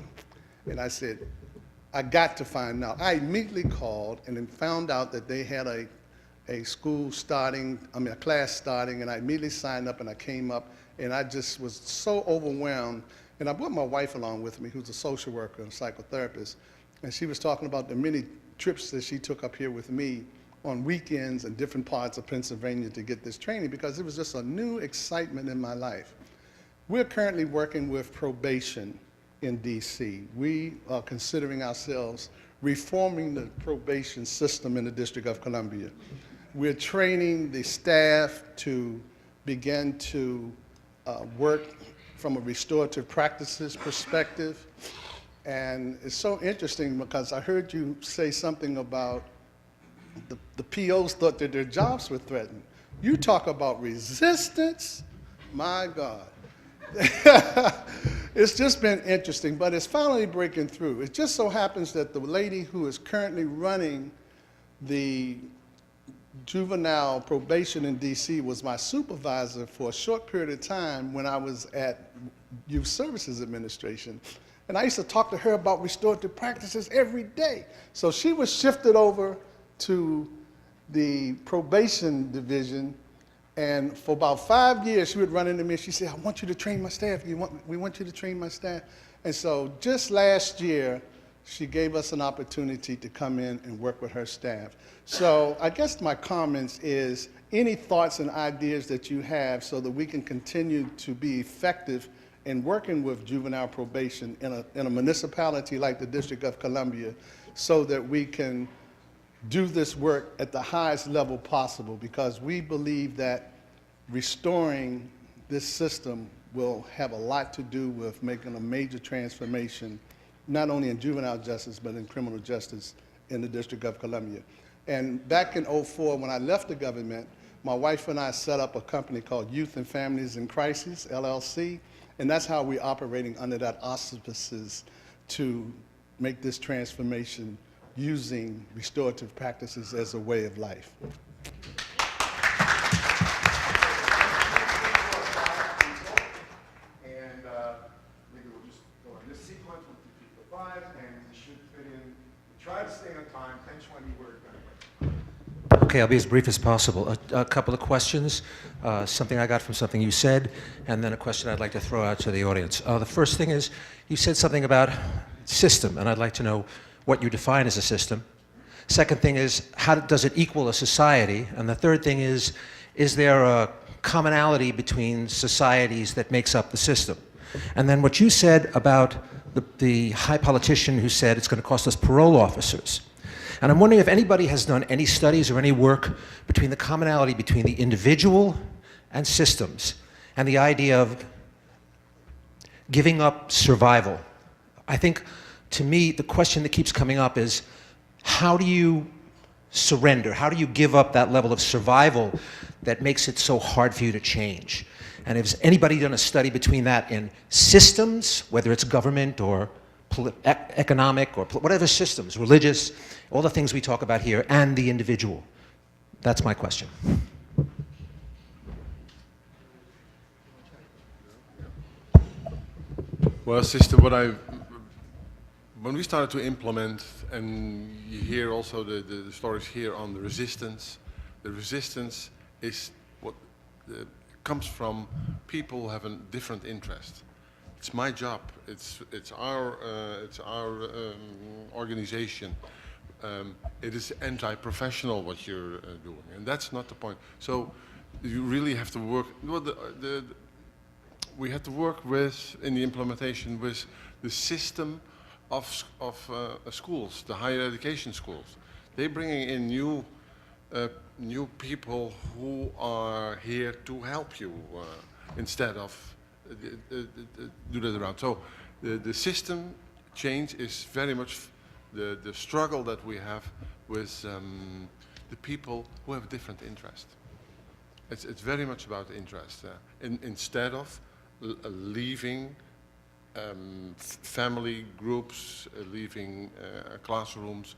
And I said, I got to find out. I immediately called and then found out that they had a school starting, a class starting, and I immediately signed up and I came up, and I just was so overwhelmed. And I brought my wife along with me, who's a social worker and psychotherapist, and she was talking about the many trips that she took up here with me on weekends in different parts of Pennsylvania to get this training, because it was just a new excitement in my life. We're currently working with probation in DC. We are considering ourselves reforming the probation system in the District of Columbia. We're training the staff to begin to work from a restorative practices perspective. And it's so interesting because I heard you say something about the POs thought that their jobs were threatened. You talk about resistance, my God. It's just been interesting, but it's finally breaking through. It just so happens that the lady who is currently running the juvenile probation in DC was my supervisor for a short period of time when I was at Youth Services Administration. And I used to talk to her about restorative practices every day. So she was shifted over to the probation division, and for about 5 years, she would run into me and she said, I want you to train my staff. We want you to train my staff. And so just last year, she gave us an opportunity to come in and work with her staff. So I guess my comments is any thoughts and ideas that you have so that we can continue to be effective in working with juvenile probation in a municipality like the District of Columbia, so that we can do this work at the highest level possible, because we believe that restoring this system will have a lot to do with making a major transformation, not only in juvenile justice, but in criminal justice in the District of Columbia. And back in '04, when I left the government, my wife and I set up a company called Youth and Families in Crisis, LLC, and that's how we're operating under that auspices to make this transformation using restorative practices as a way of life. And maybe we'll just go in this sequence with the 5, and we should fit in, try to stay on time, 10:20 we're going to. Okay, I'll be as brief as possible. A couple of questions, something I got from something you said, and then a question I'd like to throw out to the audience. The first thing is, you said something about system, and I'd like to know what you define as a system. Second thing is, how does it equal a society? And the third thing is there a commonality between societies that makes up the system? And then what you said about the high politician who said it's going to cost us parole officers. And I'm wondering if anybody has done any studies or any work between the commonality between the individual and systems, and the idea of giving up survival. I think, to me, the question that keeps coming up is, how do you surrender? How do you give up that level of survival that makes it so hard for you to change? And has anybody done a study between that in systems, whether it's government or economic or whatever systems, religious, all the things we talk about here, and the individual? That's my question. Well, sister, when we started to implement, and you hear also the stories here on the resistance is what comes from people who have a different interest. It's my job. It's our organization. It is anti-professional what you're doing, and that's not the point. So you really have to work. Well, we had to work with, in the implementation, with the system of schools, the higher education schools. They're bringing in new people who are here to help you instead of do that around. So the system change is very much the struggle that we have with the people who have different interest. It's very much about interest. Instead of leaving family groups, leaving classrooms,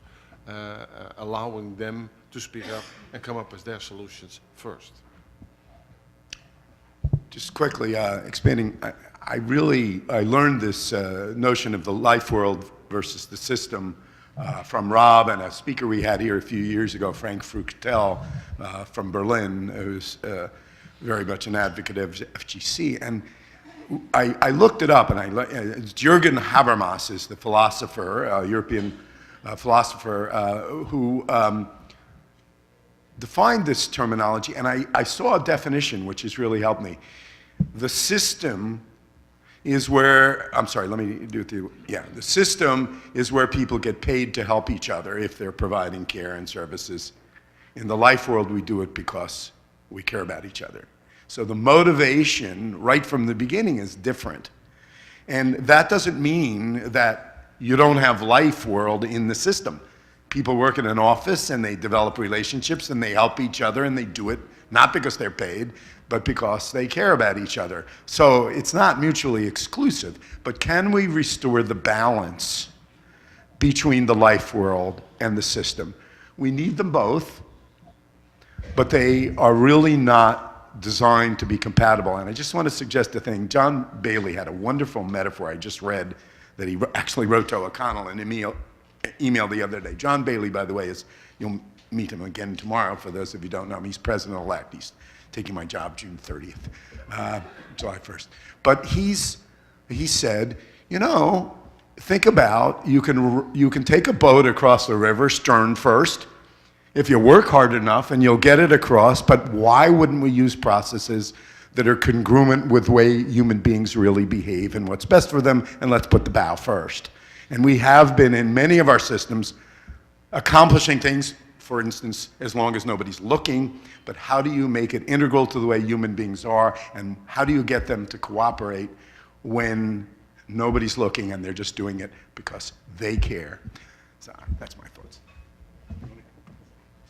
allowing them to speak up and come up with their solutions first. Just quickly expanding, I learned this notion of the life world versus the system from Rob and a speaker we had here a few years ago, Frank Fruchtel from Berlin, who's very much an advocate of FGC. And I looked it up, and Jürgen Habermas is the philosopher, European philosopher, who defined this terminology, and I saw a definition which has really helped me. The system is where, I'm sorry, let me do it to you. Yeah, the system is where people get paid to help each other if they're providing care and services. In the life world, we do it because we care about each other. So the motivation right from the beginning is different. And that doesn't mean that you don't have life world in the system. People work in an office and they develop relationships and they help each other, and they do it not because they're paid, but because they care about each other. So it's not mutually exclusive, but can we restore the balance between the life world and the system? We need them both, but they are really not designed to be compatible. And I just want to suggest a thing. John Bailey had a wonderful metaphor I just read that he actually wrote to O'Connell in an email the other day. John Bailey, by the way, you'll meet him again tomorrow, for those of you who don't know him. He's president-elect. He's taking my job June 30th, July 1st. But he said, you know, think about, you can take a boat across the river stern first, if you work hard enough, and you'll get it across, but why wouldn't we use processes that are congruent with the way human beings really behave and what's best for them, and let's put the bow first. And we have been, in many of our systems, accomplishing things, for instance, as long as nobody's looking, but how do you make it integral to the way human beings are, and how do you get them to cooperate when nobody's looking and they're just doing it because they care? So that's my thoughts.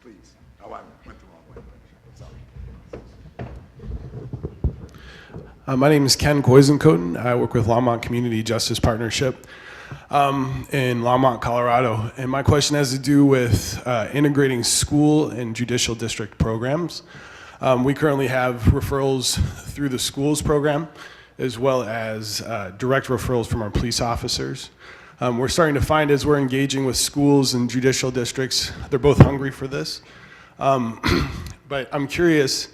Please. Oh, I went the wrong way. Sorry. My name is Ken Koisenkoten. I work with Longmont Community Justice Partnership in Longmont, Colorado. And my question has to do with integrating school and judicial district programs. We currently have referrals through the schools program, as well as direct referrals from our police officers. We're starting to find, as we're engaging with schools and judicial districts, they're both hungry for this. But I'm curious,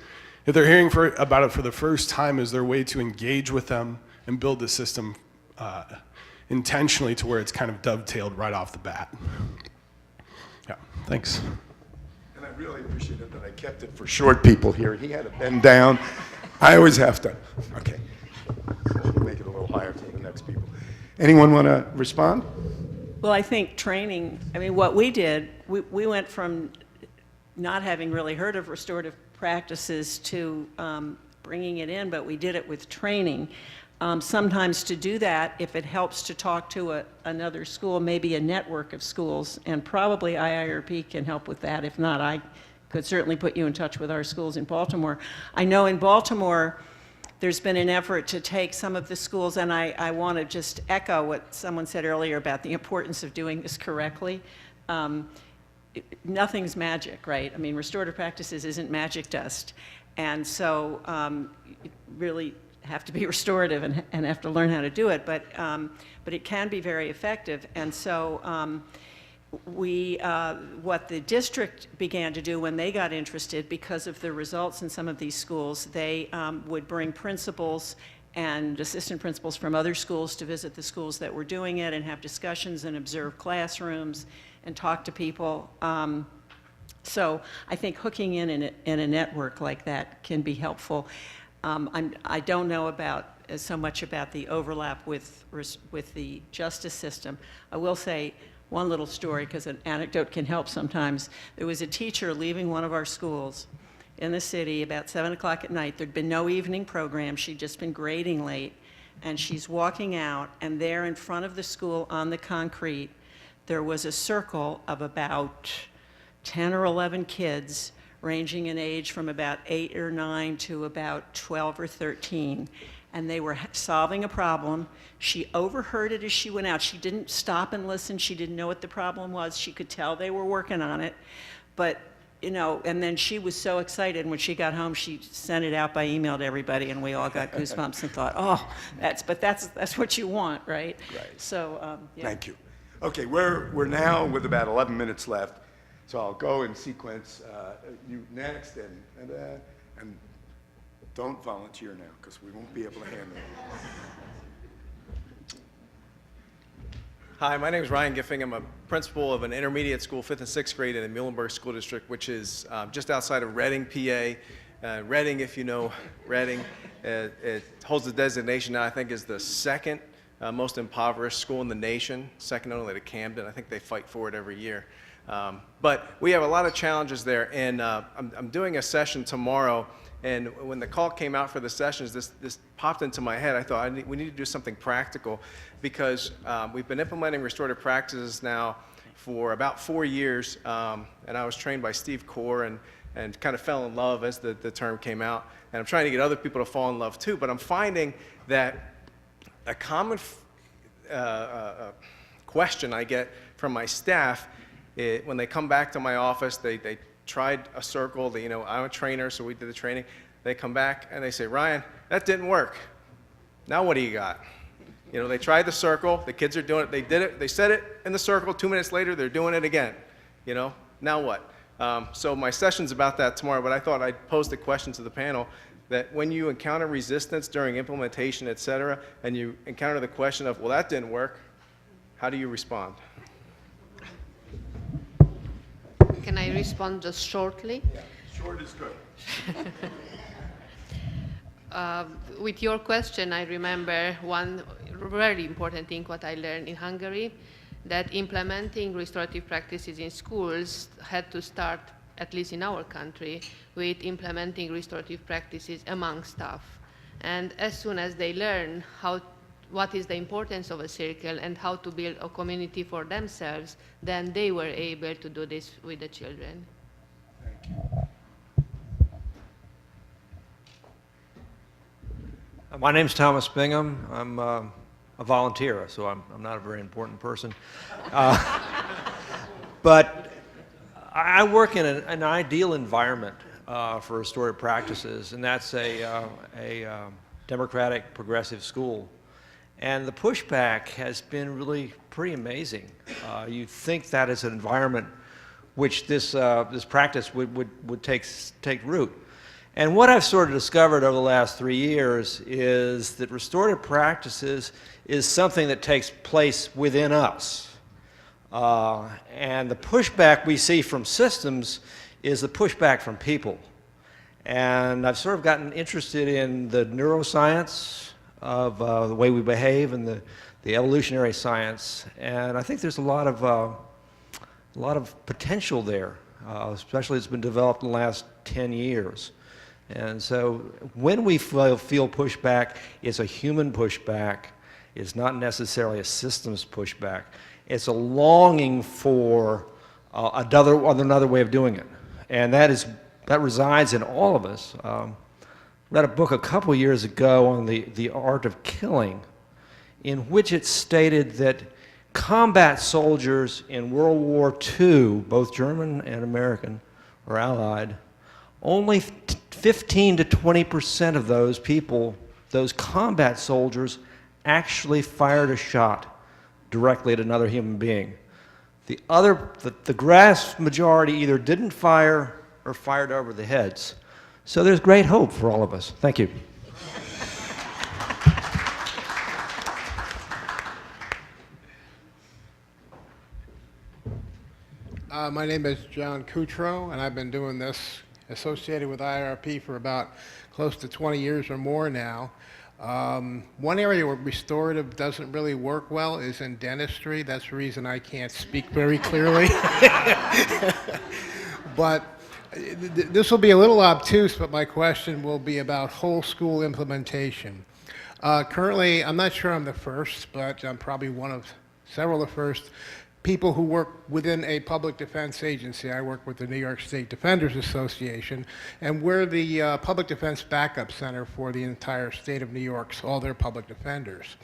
if they're hearing about it for the first time, is there a way to engage with them and build the system intentionally to where it's kind of dovetailed right off the bat? Yeah, thanks. And I really appreciated that I kept it for short people here. He had to bend down. I always have to. Okay. So make it a little higher for the next people. Anyone want to respond? Well, I think training, I mean, what we did, we went from not having really heard of restorative practices to bringing it in, but we did it with training. Sometimes to do that, if it helps to talk to another school, maybe a network of schools, and probably IIRP can help with that. If not, I could certainly put you in touch with our schools in Baltimore. I know in Baltimore, there's been an effort to take some of the schools, and I want to just echo what someone said earlier about the importance of doing this correctly. Nothing's magic, right? I mean, restorative practices isn't magic dust. And so you really have to be restorative and have to learn how to do it, but it can be very effective. And so what the district began to do when they got interested, because of the results in some of these schools, they would bring principals and assistant principals from other schools to visit the schools that were doing it and have discussions and observe classrooms and talk to people. So I think hooking in a network like that can be helpful. I don't know so much about the overlap with the justice system. I will say one little story, because an anecdote can help sometimes. There was a teacher leaving one of our schools in the city about 7 o'clock at night. There'd been no evening program. She'd just been grading late. And she's walking out, and there in front of the school on the concrete, there was a circle of about 10 or 11 kids, ranging in age from about 8 or 9 to about 12 or 13. And they were solving a problem. She overheard it as she went out. She didn't stop and listen. She didn't know what the problem was. She could tell they were working on it. But, you know, and then she was so excited. When she got home, she sent it out by email to everybody, and we all got goosebumps and thought, oh, that's what you want, right? Right. So, yeah. Thank you. Okay, we're now with about 11 minutes left, so I'll go in sequence. You next, and don't volunteer now, because we won't be able to handle it. Hi, my name is Ryan Giffing. I'm a principal of an intermediate school, 5th and 6th grade in the Muhlenberg School District, which is just outside of Reading, PA. Reading, if you know Reading, it holds the designation now, I think, is the second most impoverished school in the nation, second only to Camden. I think they fight for it every year. But we have a lot of challenges there, and I'm doing a session tomorrow, and when the call came out for the sessions, this popped into my head. I thought we need to do something practical, because we've been implementing restorative practices now for about 4 years, and I was trained by Steve Core and kind of fell in love as the term came out, and I'm trying to get other people to fall in love too, but I'm finding that a common question I get from my staff when they come back to my office, they tried a circle, I'm a trainer, so we did the training. They come back and they say, Ryan, that didn't work. Now what do you got? They tried the circle, the kids are doing it, they did it, they said it in the circle, 2 minutes later, they're doing it again. Now what? So my session's about that tomorrow, but I thought I'd pose the question to the panel that when you encounter resistance during implementation, et cetera, and you encounter the question of, well, that didn't work, how do you respond? Can I respond just shortly? Yeah, short is good. With your question, I remember one very important thing what I learned in Hungary, that implementing restorative practices in schools had to start, at least in our country, with implementing restorative practices among staff. And as soon as they learn what is the importance of a circle and how to build a community for themselves, then they were able to do this with the children. Thank you. My name's Thomas Bingham. I'm a volunteer, so I'm not a very important person. But I work in an ideal environment for restorative practices, and that's a democratic, progressive school. And the pushback has been really pretty amazing. You'd think that is an environment which this practice would take root. And what I've sort of discovered over the last 3 years is that restorative practices is something that takes place within us. And the pushback we see from systems is the pushback from people. And I've sort of gotten interested in the neuroscience of the way we behave and the evolutionary science. And I think there's a lot of potential there, especially it's been developed in the last 10 years. And so when we feel pushback, it's a human pushback. It's not necessarily a systems pushback. It's a longing for another way of doing it. And that resides in all of us. Read a book a couple years ago on the art of killing, in which it stated that combat soldiers in World War II, both German and American or Allied, only 15 to 20% of those people, those combat soldiers, actually fired a shot directly at another human being. The vast majority either didn't fire or fired over the heads. So there's great hope for all of us. Thank you. My name is John Coutreau, and I've been doing this associated with IIRP for about close to 20 years or more now. One area where restorative doesn't really work well is in dentistry. That's the reason I can't speak very clearly. But this will be a little obtuse, but my question will be about whole school implementation. Currently, I'm not sure I'm the first, but I'm probably one of several of the first people who work within a public defense agency. I work with the New York State Defenders Association, and we're the public defense backup center for the entire state of New York's all their public defenders.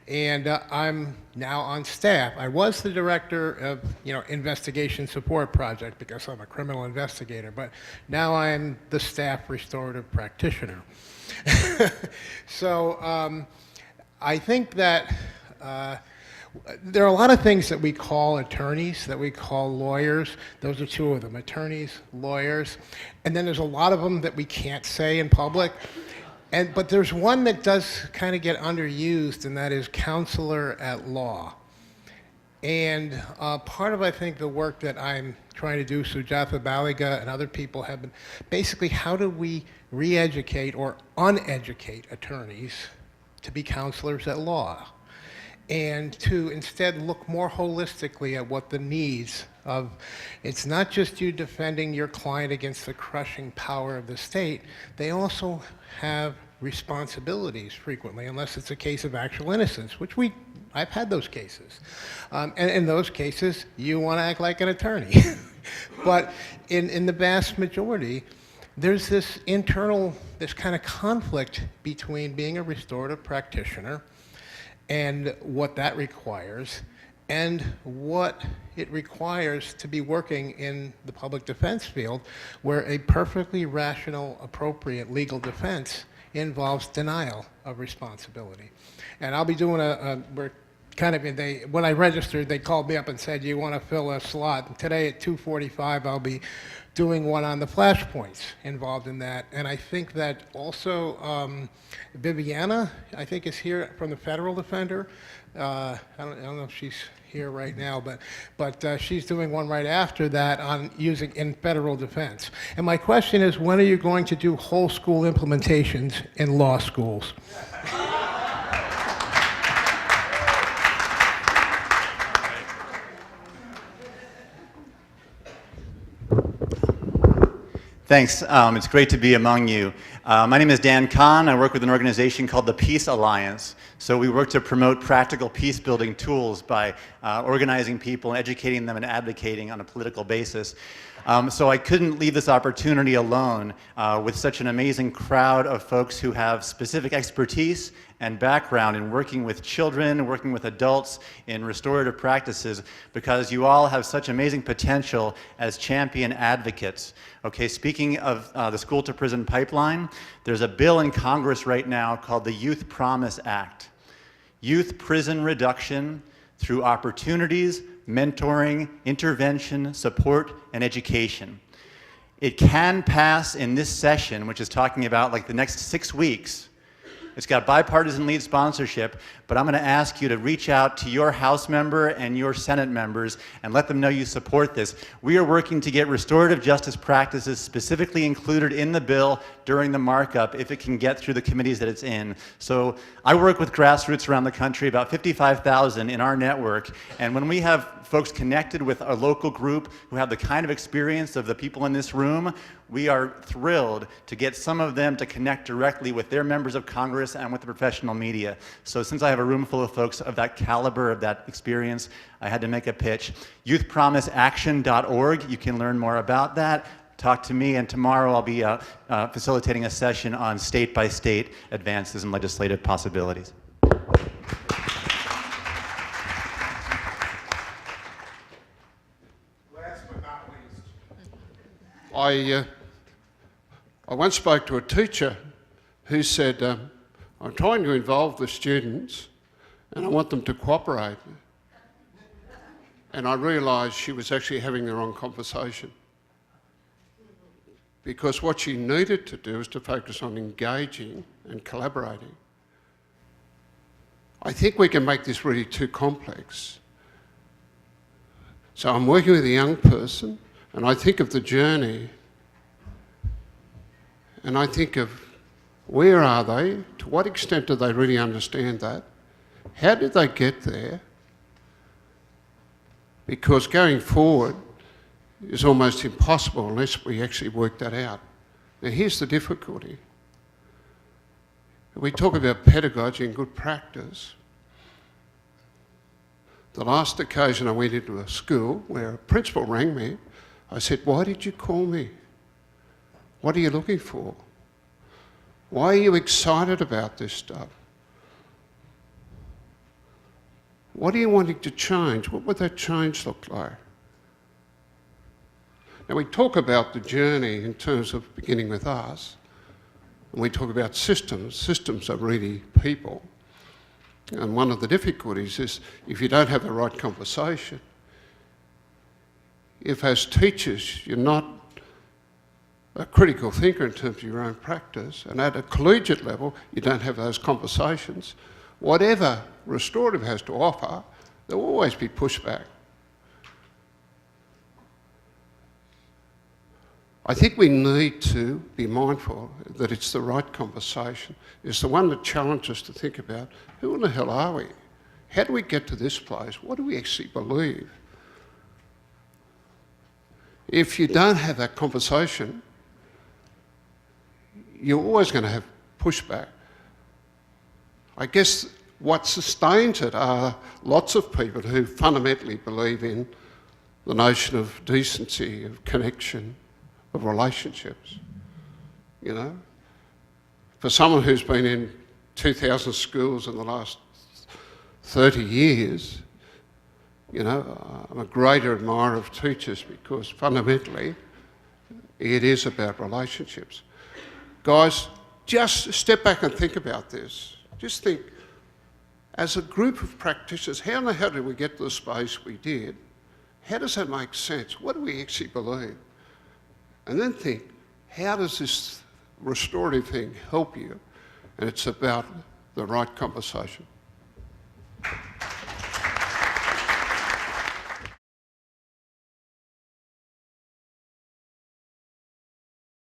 And I'm now on staff. I was the director of, investigation support project because I'm a criminal investigator, but now I'm the staff restorative practitioner. So I think that There are a lot of things that we call attorneys, that we call lawyers. Those are two of them, attorneys, lawyers. And then there's a lot of them that we can't say in public. But there's one that does kind of get underused, and that is counselor at law. And part of, I think, the work that I'm trying to do, Sujatha Baliga and other people have been, basically how do we re-educate or uneducate attorneys to be counselors at law? And to instead look more holistically at what the needs of, it's not just you defending your client against the crushing power of the state, they also have responsibilities frequently, unless it's a case of actual innocence, which I've had those cases. And in those cases, you want to act like an attorney. But in the vast majority, there's this kind of conflict between being a restorative practitioner and what that requires, and what it requires to be working in the public defense field, where a perfectly rational, appropriate legal defense involves denial of responsibility. And I'll be doing we're kind of when I registered, they called me up and said, you want to fill a slot? And today at 2:45, I'll be doing one on the flashpoints involved in that. And I think that also Viviana, I think, is here from the federal defender. I don't know if she's here right now, but she's doing one right after that on using in federal defense. And my question is, when are you going to do whole school implementations in law schools? Thanks. It's great to be among you. My name is Dan Kahn. I work with an organization called the Peace Alliance. So we work to promote practical peace-building tools by organizing people and educating them and advocating on a political basis. So I couldn't leave this opportunity alone with such an amazing crowd of folks who have specific expertise and background in working with children, working with adults in restorative practices, because you all have such amazing potential as champion advocates. Okay, speaking of the school to prison pipeline, there's a bill in Congress right now called the Youth Promise Act. Youth prison reduction through opportunities, mentoring, intervention, support, and education. It can pass in this session, which is talking about like the next 6 weeks. It's got bipartisan lead sponsorship, but I'm going to ask you to reach out to your House member and your Senate members and let them know you support this. We are working to get restorative justice practices specifically included in the bill during the markup if it can get through the committees that it's in. So I work with grassroots around the country, about 55,000 in our network, and when we have folks connected with a local group who have the kind of experience of the people in this room, we are thrilled to get some of them to connect directly with their members of Congress and with the professional media. So since I have a room full of folks of that caliber, of that experience, I had to make a pitch. youthpromiseaction.org, you can learn more about that. Talk to me, and tomorrow I'll be facilitating a session on state-by-state advances and legislative possibilities. I once spoke to a teacher who said, I'm trying to involve the students and I want them to cooperate. And I realised she was actually having the wrong conversation. Because what she needed to do is to focus on engaging and collaborating. I think we can make this really too complex. So I'm working with a young person, and I think of the journey, and I think of where are they, to what extent do they really understand that, how did they get there, because going forward is almost impossible unless we actually work that out. Now here's the difficulty. We talk about pedagogy and good practice. The last occasion I went into a school where a principal rang me, I said, why did you call me? What are you looking for? Why are you excited about this stuff? What are you wanting to change? What would that change look like? Now we talk about the journey in terms of beginning with us, and we talk about systems. Systems are really people. And one of the difficulties is if you don't have the right conversation, if as teachers you're not a critical thinker in terms of your own practice, and at a collegiate level you don't have those conversations, whatever restorative has to offer, there will always be pushback. I think we need to be mindful that it's the right conversation. It's the one that challenges us to think about, who in the hell are we? How do we get to this place? What do we actually believe? If you don't have that conversation, you're always going to have pushback. I guess what sustains it are lots of people who fundamentally believe in the notion of decency, of connection, of relationships. You know, for someone who's been in 2,000 schools in the last 30 years, you know, I'm a greater admirer of teachers because fundamentally it is about relationships. Guys, just step back and think about this. Just think, as a group of practitioners, how in the hell did we get to the space we did? How does that make sense? What do we actually believe? And then think, how does this restorative thing help you? And it's about the right conversation.